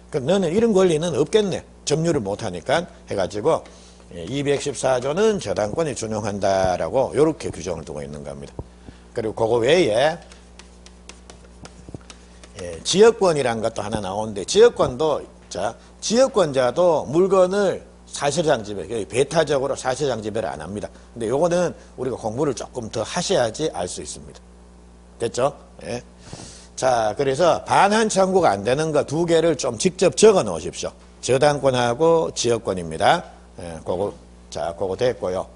그럼 너는 이런 권리는 없겠네. 점유를 못하니까 해가지고 214조는 저당권이 준용한다라고 이렇게 규정을 두고 있는 겁니다. 그리고 그거 외에 지역권이라는 것도 하나 나오는데 지역권도 자 지역권자도 물건을 사실상 지배, 배타적으로 사실상 지배를 안 합니다. 근데 요거는 우리가 공부를 조금 더 하셔야지 알 수 있습니다. 됐죠? 예. 자, 그래서 반환 청구가 안 되는 거 두 개를 좀 직접 적어 놓으십시오. 저당권하고 지역권입니다. 예, 그거 됐고요.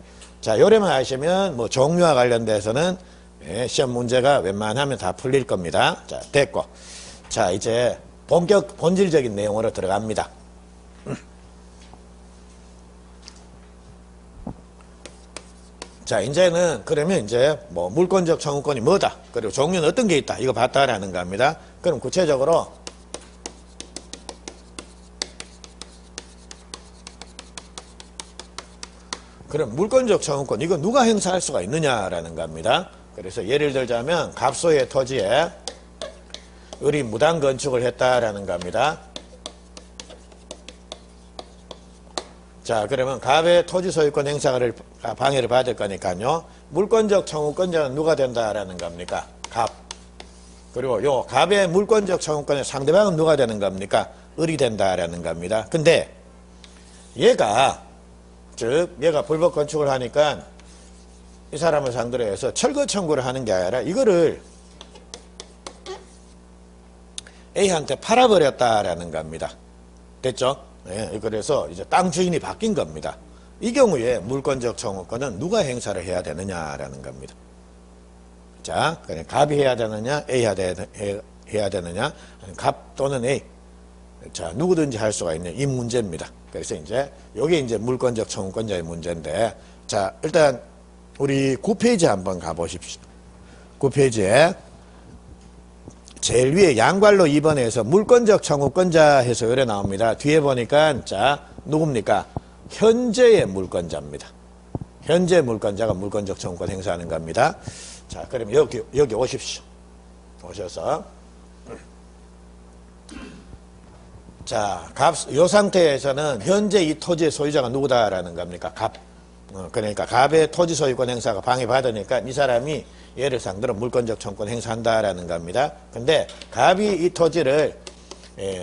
자, 요래만 하시면 뭐 종류와 관련돼서는 시험 문제가 웬만하면 다 풀릴 겁니다. 자, 됐고. 자, 이제 본질적인 내용으로 들어갑니다. 자, 이제는 그러면 이제 뭐 물권적 청구권이 뭐다, 그리고 종류는 어떤 게 있다, 이거 봤다라는 겁니다. 그럼 구체적으로 그럼 물권적 청구권 이거 누가 행사할 수가 있느냐라는 겁니다. 그래서 예를 들자면 갑소의 토지에 을이 무단 건축을 했다라는 겁니다. 자, 그러면 갑의 토지 소유권 행사를 방해를 받을 거니까요. 물권적 청구권자는 누가 된다라는 겁니까? 갑. 그리고 요 갑의 물권적 청구권의 상대방은 누가 되는 겁니까? 을이 된다라는 겁니다. 근데 얘가 얘가 불법 건축을 하니까 이 사람을 상대로 해서 철거 청구를 하는 게 아니라 이거를 A한테 팔아버렸다라는 겁니다. 됐죠? 네, 그래서 이제 땅 주인이 바뀐 겁니다. 이 경우에 물권적 청구권은 누가 행사를 해야 되느냐라는 겁니다. 자, 그냥 갑이 해야 되느냐, A 해야 되느냐, 갑 또는 A. 자, 누구든지 할 수가 있는 이 문제입니다. 그래서 이제 요게 이제 물권적 청구권자의 문제인데, 자, 일단 우리 9페이지 한번 가보십시오. 9페이지에 제일 위에 양괄로 2번에서 물권적 청구권자 해서 요래 나옵니다. 뒤에 보니까 자, 누굽니까? 현재의 물권자입니다. 현재 물권자가 물권적 청구권 행사하는 겁니다. 자, 그럼 여기 오십시오. 오셔서 자, 요 상태에서는 현재 이 토지의 소유자가 누구다라는 겁니까? 갑. 그러니까 갑의 토지 소유권 행사가 방해받으니까 이 사람이 얘를 상대로 물권적 청구권 행사한다라는 겁니다. 근데 갑이 이 토지를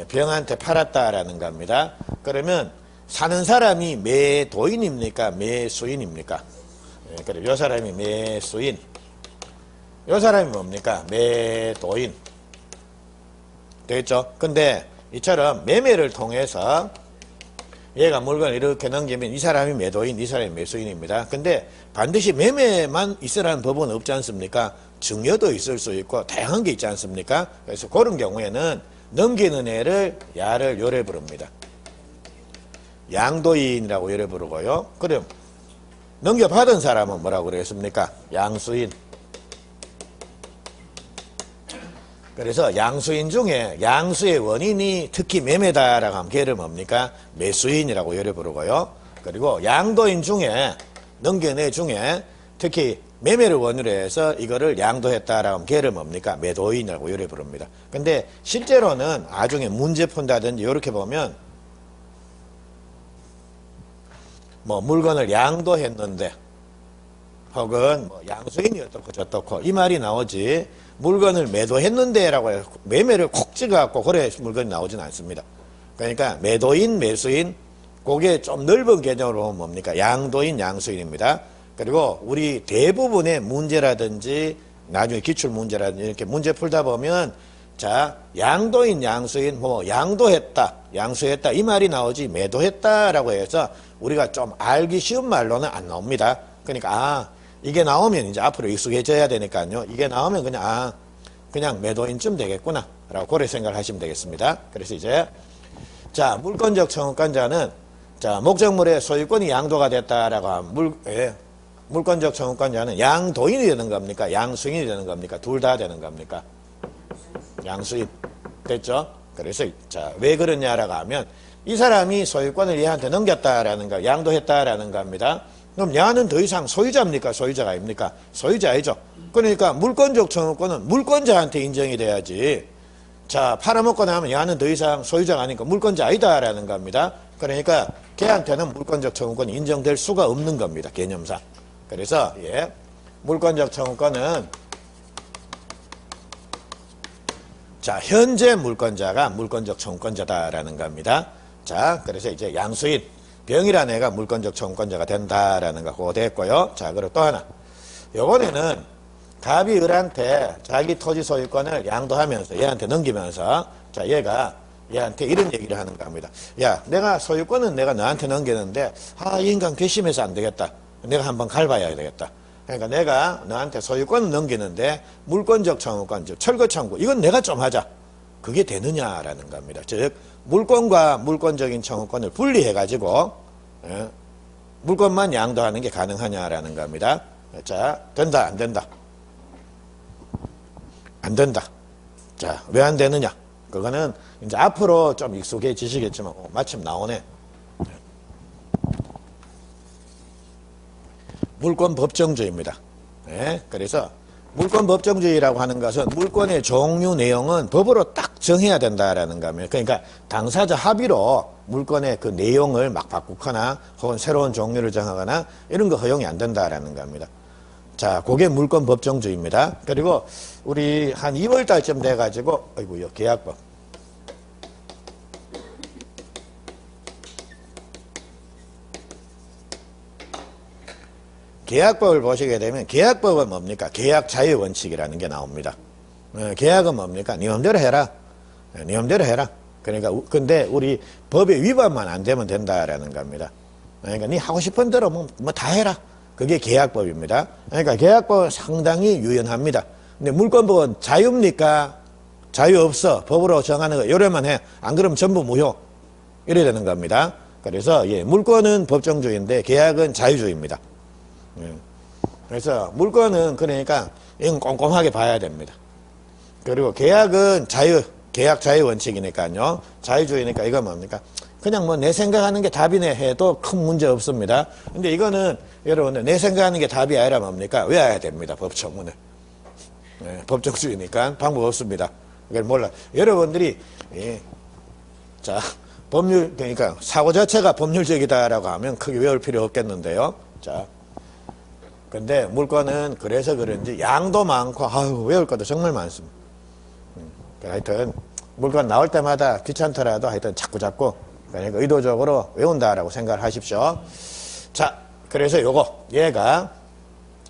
병한테 팔았다라는 겁니다. 그러면 사는 사람이 매도인입니까? 매수인입니까? 그래, 요 사람이 매수인. 요 사람이 뭡니까? 매도인. 되겠죠? 근데 이처럼 매매를 통해서 얘가 물건을 이렇게 넘기면 이 사람이 매도인, 이 사람이 매수인입니다. 근데 반드시 매매만 있으라는 법은 없지 않습니까? 증여도 있을 수 있고 다양한 게 있지 않습니까? 그래서 그런 경우에는 넘기는 애를 야를 요래 부릅니다. 양도인이라고 요래 부르고요. 그럼 넘겨받은 사람은 뭐라고 그랬습니까? 양수인. 그래서 양수인 중에 양수의 원인이 특히 매매다라고 하면 걔를 뭡니까? 매수인이라고 요래 부르고요. 그리고 양도인 중에 넘겨내 중에 특히 매매를 원인으로 해서 이거를 양도했다라고 하면 걔를 뭡니까? 매도인이라고 요래 부릅니다. 근데 실제로는 나중에 문제 푼다든지 이렇게 보면 뭐 물건을 양도했는데 혹은 뭐 양수인이 어떻고 저떻고 이 말이 나오지 물건을 매도했는데 라고 해서 매매를 콕 찍어갖고 그래 물건이 나오진 않습니다. 그러니까 매도인, 매수인 그게 좀 넓은 개념으로 보면 뭡니까? 양도인, 양수인입니다. 그리고 우리 대부분의 문제라든지 나중에 기출문제라든지 이렇게 문제 풀다 보면 자 양도인, 양수인 뭐 양도했다, 양수했다 이 말이 나오지 매도했다라고 해서 우리가 좀 알기 쉬운 말로는 안 나옵니다. 그러니까 이게 나오면 이제 앞으로 익숙해져야 되니까요. 이게 나오면 그냥 그냥 매도인쯤 되겠구나 라고 그렇게 생각을 하시면 되겠습니다. 그래서 이제 자 물권적 청구권자는 자 목적물의 소유권이 양도가 됐다라고 하면 물권적 청구권자는 양도인이 되는 겁니까? 양수인이 되는 겁니까? 둘 다 되는 겁니까? 양수인. 됐죠? 그래서 자 왜 그러냐라고 하면 이 사람이 소유권을 얘한테 넘겼다라는 거, 양도했다라는 겁니다. 그럼 야는 더 이상 소유자입니까? 소유자가 아닙니까? 소유자이죠. 그러니까 물권적 청구권은 물권자한테 인정이 돼야지. 자, 팔아먹고 나면 야는 더 이상 소유자가 아니니까 물권자 아니다라는 겁니다. 그러니까 걔한테는 물권적 청구권이 인정될 수가 없는 겁니다. 개념상. 그래서 예, 물권적 청구권은 자, 현재 물권자가 물권적 청구권자다라는 겁니다. 자, 그래서 이제 양수인 병이라는 애가 물권적 청구권자가 된다라는 거 그거 됐고요. 자, 그리고 또 하나. 요번에는 갑이 을한테 자기 토지 소유권을 양도하면서 얘한테 넘기면서 자, 얘가 얘한테 이런 얘기를 하는 겁니다. 야, 내가 소유권은 내가 너한테 넘기는데 이 인간 괘씸해서 안 되겠다. 내가 한번 갈봐야 되겠다. 그러니까 내가 너한테 소유권을 넘기는데 물권적 청구권, 즉 철거 청구 이건 내가 좀 하자. 그게 되느냐라는 겁니다. 즉 물권과 물권적인 청구권을 분리해가지고 물권만 양도하는 게 가능하냐라는 겁니다. 자, 된다, 안 된다? 안 된다. 자, 왜 안 되느냐? 그거는 이제 앞으로 좀 익숙해지시겠지만 마침 나오네. 물권 법정주의입니다. 네, 그래서 물권 법정주의라고 하는 것은 물권의 종류 내용은 법으로 딱 정해야 된다라는 겁니다. 그러니까 당사자 합의로 물권의 그 내용을 막 바꾸거나 혹은 새로운 종류를 정하거나 이런 거 허용이 안 된다라는 겁니다. 자, 그게 물권 법정주의입니다. 그리고 우리 한 2월 달쯤 돼가지고 아이고요, 계약법. 계약법을 보시게 되면 계약법은 뭡니까? 계약 자유 원칙이라는 게 나옵니다. 계약은 뭡니까? 네 맘대로 해라. 네 맘대로 해라. 그러니까 근데 우리 법의 위반만 안 되면 된다라는 겁니다. 그러니까 네 하고 싶은 대로 뭐 다 해라. 그게 계약법입니다. 그러니까 계약법은 상당히 유연합니다. 근데 물권법은 자유입니까? 자유 없어. 법으로 정하는 거 요래만 해. 안 그러면 전부 무효. 이래 되는 겁니다. 그래서 예, 물권은 법정주의인데 계약은 자유주의입니다. 그래서 물권은 그러니까 이건 꼼꼼하게 봐야 됩니다. 그리고 계약은 계약 자유 원칙이니까요. 자유주의니까 이건 뭡니까? 그냥 뭐 내 생각하는 게 답이네 해도 큰 문제 없습니다. 근데 이거는 여러분들 내 생각하는 게 답이 아니라 뭡니까? 외워야 됩니다. 법조문을. 네, 법정주의니까 방법 없습니다. 그걸 몰라. 여러분들이 자 법률 그러니까 사고 자체가 법률적이다라고 하면 크게 외울 필요 없겠는데요. 자. 근데 물권은 그래서 그런지 양도 많고 외울 것도 정말 많습니다. 하여튼 물권 나올 때마다 귀찮더라도 하여튼 자꾸 그러니까 의도적으로 외운다라고 생각을 하십시오. 자, 그래서 요거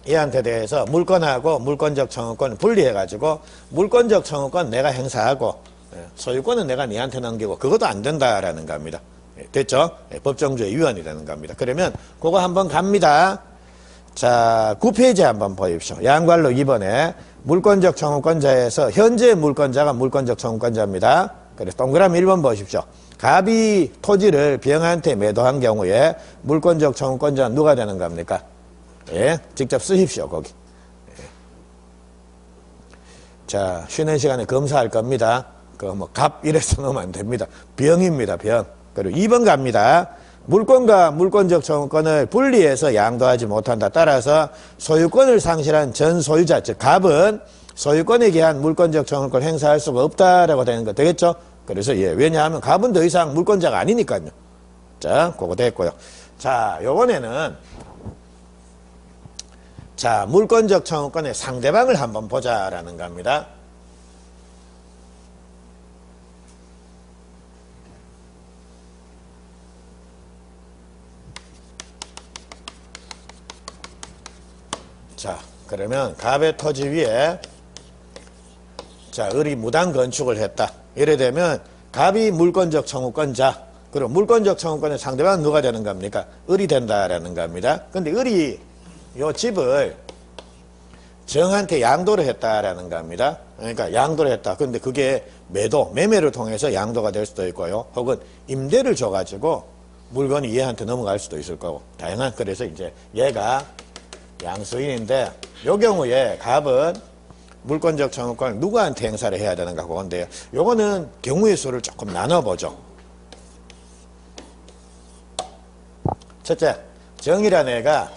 얘한테 대해서 물권하고 물권적 청구권 분리해가지고 물권적 청구권 내가 행사하고 소유권은 내가 니한테 넘기고 그것도 안 된다라는 겁니다. 됐죠? 법정주의 위원이 되는 겁니다. 그러면 그거 한번 갑니다. 자, 9페이지 한번 보십시오. 양괄로 2번에 물권적 청구권자에서 현재 물권자가 물권적 청구권자입니다. 그래서 동그라미 1번 보십시오. 갑이 토지를 병한테 매도한 경우에 물권적 청구권자는 누가 되는 겁니까? 예, 직접 쓰십시오, 거기. 예. 자, 쉬는 시간에 검사할 겁니다. 갑 이래서 넣으면 안 됩니다. 병입니다, 병. 그리고 2번 갑니다. 물권과 물권적 청구권을 분리해서 양도하지 못한다. 따라서 소유권을 상실한 전 소유자, 즉 갑은 소유권에 기한 물권적 청구권을 행사할 수가 없다라고 되는 거 되겠죠? 그래서 예, 왜냐하면 갑은 더 이상 물권자가 아니니까요. 자, 그거 됐고요. 자, 요번에는 자, 물권적 청구권의 상대방을 한번 보자라는 겁니다. 자, 그러면 갑의 토지 위에 자, 을이 무단 건축을 했다. 이래 되면 갑이 물권적 청구권자, 그리고 물권적 청구권의 상대방은 누가 되는 겁니까? 을이 된다라는 겁니다. 근데 을이 요 집을 정한테 양도를 했다라는 겁니다. 그러니까 양도를 했다. 근데 그게 매매를 통해서 양도가 될 수도 있고요. 혹은 임대를 줘가지고 물건이 얘한테 넘어갈 수도 있을 거고. 다양한, 그래서 이제 얘가 양수인인데, 요 경우에 갑은 물권적 청구권을 누구한테 행사를 해야 되는가 그건데요. 요거는 경우의 수를 조금 나눠보죠. 첫째, 정이라는 애가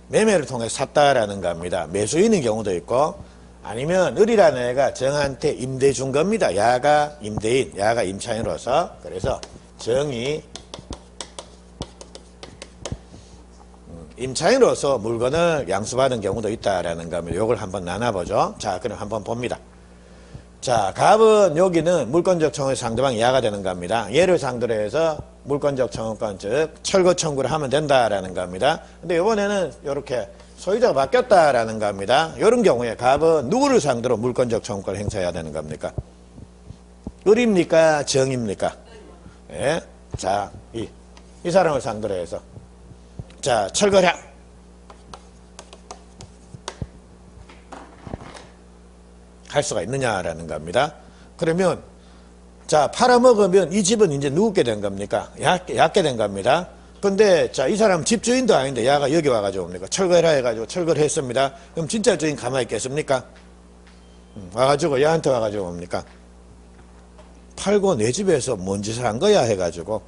매매를 통해 샀다라는 겁니다. 매수인의 경우도 있고, 아니면 을이라는 애가 정한테 임대 준 겁니다. 야가 임대인, 야가 임차인으로서. 그래서 정이 임차인으로서 물건을 양수받은 경우도 있다라는 겁니다. 요걸 한번 나눠보죠. 자, 그럼 한번 봅니다. 자, 갑은 여기는 물권적 청구의 상대방이 야가 되는 겁니다. 얘를 상대로 해서 물권적 청구권, 즉 철거 청구를 하면 된다라는 겁니다. 근데 이번에는 이렇게 소유자가 바뀌었다라는 겁니다. 이런 경우에 갑은 누구를 상대로 물권적 청구권을 행사해야 되는 겁니까? 을입니까? 정입니까? 예. 자, 이 사람을 상대로 해서 자, 철거라. 할 수가 있느냐라는 겁니다. 그러면 자, 팔아먹으면 이 집은 이제 누구게 된 겁니까? 얕게 된 겁니다. 근데 자, 이 사람 집주인도 아닌데 야가 여기 와가지고 뭡니까? 철거해라 해가지고 철거를 했습니다. 그럼 진짜 주인 가만히 있겠습니까? 와가지고 야한테 와가지고 뭡니까? 팔고 내 집에서 뭔 짓을 한 거야 해가지고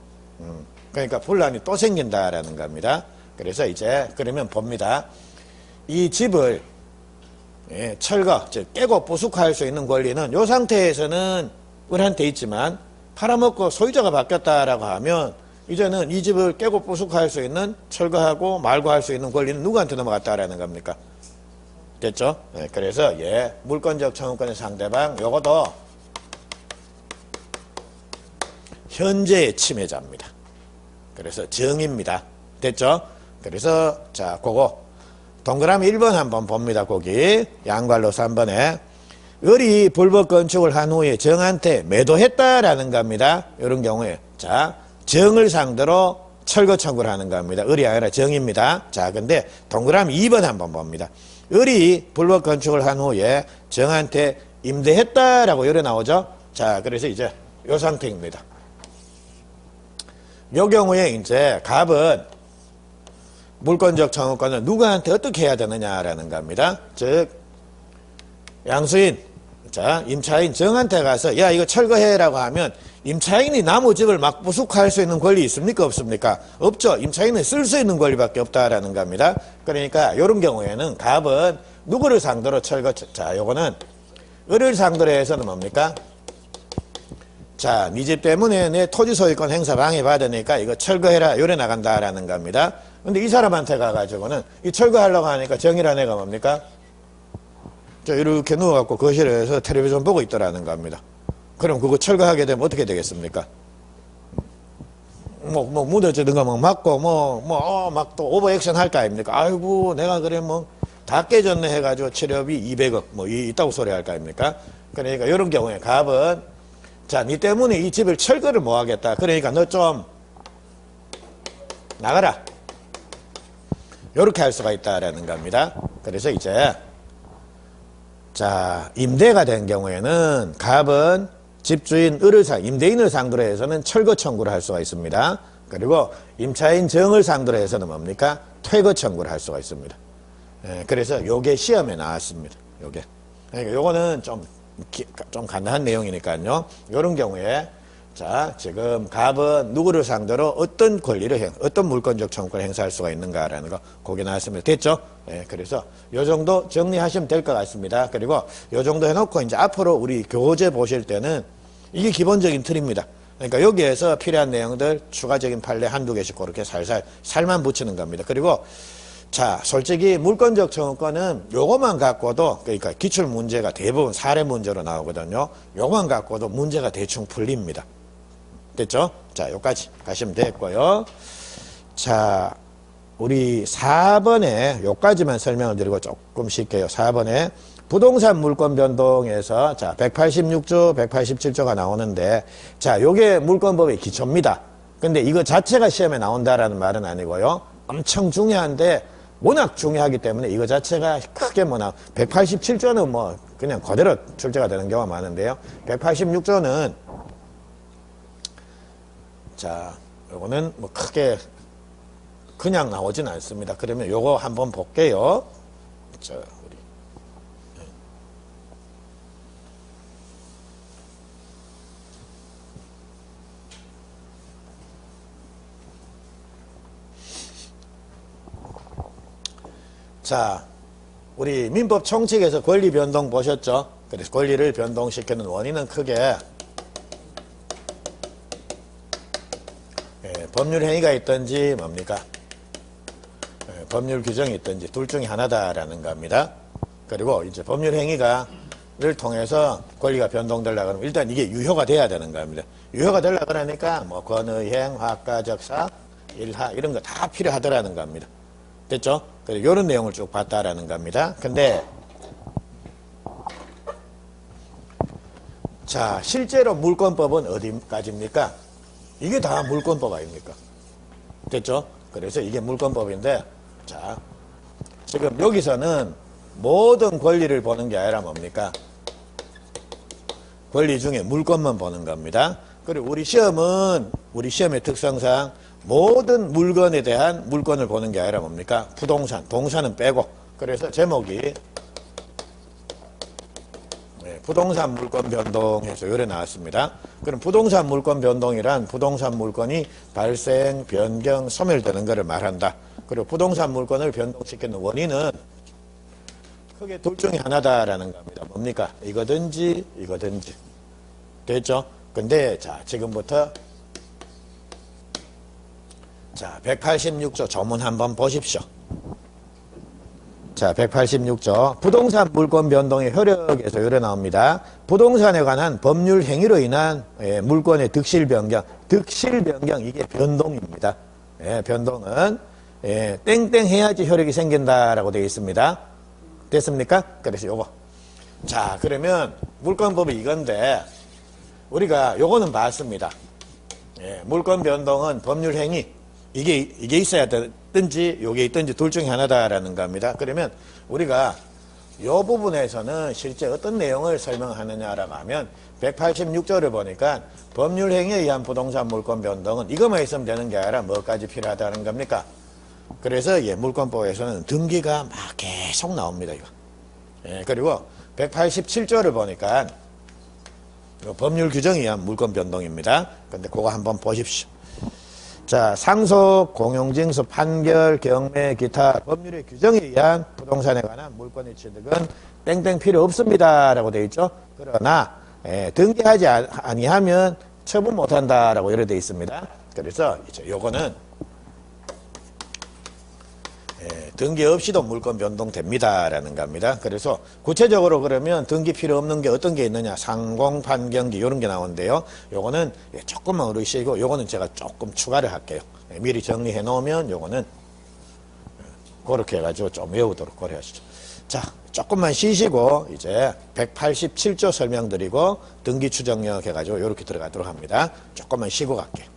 그러니까 분란이 또 생긴다라는 겁니다. 그래서 이제 그러면 봅니다. 이 집을 예, 철거, 즉 깨고 부숙할 수 있는 권리는 이 상태에서는 을한테 있지만 팔아먹고 소유자가 바뀌었다라고 하면 이제는 이 집을 깨고 부숙할 수 있는, 철거하고 말고 할 수 있는 권리는 누구한테 넘어갔다라는 겁니까? 됐죠? 예, 그래서 예, 물권적 청구권의 상대방 요것도 현재의 침해자입니다. 그래서 정입니다. 됐죠? 그래서 자, 그거 동그라미 1번 한번 봅니다. 거기 양괄로 3번에 을이 불법 건축을 한 후에 정한테 매도했다라는 겁니다. 이런 경우에 자, 정을 상대로 철거 청구를 하는 겁니다. 을이 아니라 정입니다. 자, 근데 동그라미 2번 한번 봅니다. 을이 불법 건축을 한 후에 정한테 임대했다라고 요래 나오죠. 자, 그래서 이제 요 상태입니다. 요 경우에 이제 갑은 물권적 청구권을 누구한테 어떻게 해야 되느냐라는 겁니다. 즉 양수인, 자, 임차인 정한테 가서 야, 이거 철거해라고 하면 임차인이 나무 집을 막 부숙할 수 있는 권리 있습니까? 없습니까? 없죠. 임차인은 쓸 수 있는 권리밖에 없다라는 겁니다. 그러니까 이런 경우에는 갑은 누구를 상대로 철거, 자, 요거는 을을 상대로 해서는 뭡니까? 자, 네 집 때문에 내 토지 소유권 행사 방해받으니까 이거 철거해라 요래 나간다라는 겁니다. 근데 이 사람한테 가가지고는 이 철거하려고 하니까 정이라는 애가 뭡니까? 자, 이렇게 누워갖고 거실에서 텔레비전 보고 있더라는 겁니다. 그럼 그거 철거하게 되면 어떻게 되겠습니까? 무너지든가 맞고, 막 또 오버 액션 할 거 아닙니까? 아이고, 내가 그래, 다 깨졌네 해가지고 체력이 200억, 있다고 소리 할 거 아닙니까? 그러니까 이런 경우에 갑은 자, 니 때문에 이 집을 철거를 못 하겠다. 그러니까 너 좀 나가라. 요렇게 할 수가 있다라는 겁니다. 그래서 이제 자, 임대가 된 경우에는 갑은 집주인 임대인을 상대로 해서는 철거 청구를 할 수가 있습니다. 그리고 임차인 정을 상대로 해서는 뭡니까? 퇴거 청구를 할 수가 있습니다. 예, 그래서 요게 시험에 나왔습니다. 요게. 그러니까 요거는 좀 간단한 내용이니까요. 요런 경우에 자, 지금 갑은 누구를 상대로 어떤 권리를 어떤 물권적 청구를 행사할 수가 있는가라는 거 거기 나왔습니다. 됐죠? 예, 그래서 요 정도 정리하시면 될 것 같습니다. 그리고 요 정도 해놓고 이제 앞으로 우리 교재 보실 때는 이게 기본적인 틀입니다. 그러니까 여기에서 필요한 내용들 추가적인 판례 한두 개씩 그렇게 살만 붙이는 겁니다. 그리고 자, 솔직히 물권적 청구권은 요것만 갖고도 그러니까 기출 문제가 대부분 사례 문제로 나오거든요. 요것만 갖고도 문제가 대충 풀립니다. 됐죠? 자, 여기까지 가시면 됐고요. 자, 우리 4번에 여기까지만 설명을 드리고 조금 쉴게요. 4번에 부동산 물권 변동에서 자, 186조, 187조가 나오는데 자, 요게 물권법의 기초입니다. 근데 이거 자체가 시험에 나온다라는 말은 아니고요. 엄청 중요한데 워낙 중요하기 때문에 이거 자체가 크게 187조는 뭐 그냥 그대로 출제가 되는 경우가 많은데요. 186조는 자, 요거는 뭐 크게 그냥 나오진 않습니다. 그러면 요거 한번 볼게요. 자, 우리. 자, 우리 민법 총칙에서 권리 변동 보셨죠? 그래서 권리를 변동시키는 원인은 크게 법률 행위가 있든지 뭡니까? 법률 규정이 있든지 둘 중에 하나다라는 겁니다. 그리고 이제 법률 행위를 통해서 권리가 변동되려고 하면 일단 이게 유효가 돼야 되는 겁니다. 유효가 되려고 하니까 뭐 권의행, 화가적사, 일하 이런 거 다 필요하더라는 겁니다. 됐죠? 그리고 이런 내용을 쭉 봤다라는 겁니다. 근데 자, 실제로 물권법은 어디까지입니까? 이게 다 물권법 아닙니까? 됐죠? 그래서 이게 물권법인데 자, 지금 여기서는 모든 권리를 보는 게 아니라 뭡니까? 권리 중에 물권만 보는 겁니다. 그리고 우리 시험의 특성상 모든 물건에 대한 물권을 보는 게 아니라 뭡니까? 부동산, 동산은 빼고. 그래서 제목이 부동산 물권 변동해서 요래 나왔습니다. 그럼 부동산 물권 변동이란 부동산 물권이 발생, 변경, 소멸되는 것을 말한다. 그리고 부동산 물권을 변동시키는 원인은 크게 둘 중에 하나다라는 겁니다. 뭡니까? 이거든지 이거든지. 됐죠? 근데 자, 지금부터 자, 186조 조문 한번 보십시오. 자, 186조 부동산 물권 변동의 효력에서 요래 나옵니다. 부동산에 관한 법률 행위로 인한 물권의 득실 변경 이게 변동입니다. 변동은 땡땡 해야지 효력이 생긴다라고 되어 있습니다. 됐습니까? 그래서 요거 자, 그러면 물권법이 이건데 우리가 요거는 봤습니다. 물권 변동은 법률 행위 이게 있어야 되든지 요게 있든지 둘 중에 하나다라는 겁니다. 그러면 우리가 요 부분에서는 실제 어떤 내용을 설명하느냐라고 하면 186조를 보니까 법률 행위에 의한 부동산 물권 변동은 이것만 있으면 되는 게 아니라 뭐까지 필요하다는 겁니까? 그래서 물권법에서는 등기가 막 계속 나옵니다. 이거. 그리고 187조를 보니까 법률 규정에 의한 물권 변동입니다. 근데 그거 한번 보십시오. 자, 상속, 공용징수, 판결, 경매, 기타 법률의 규정에 의한 부동산에 관한 물권의 취득은 땡땡 필요 없습니다 라고 되어 있죠. 그러나 등기하지 아니하면 처분 못한다라고 이렇게 되어 있습니다. 그래서 이제 요거는 등기 없이도 물권 변동됩니다라는 겁니다. 그래서 구체적으로 그러면 등기 필요 없는 게 어떤 게 있느냐, 상공, 판경기 이런 게 나오는데요. 요거는 조금만 어르시고 요거는 제가 조금 추가를 할게요. 미리 정리해 놓으면 요거는 그렇게 해가지고 좀 외우도록 고려하시죠. 자, 조금만 쉬시고 이제 187조 설명드리고 등기추정력 해가지고 이렇게 들어가도록 합니다. 조금만 쉬고 갈게요.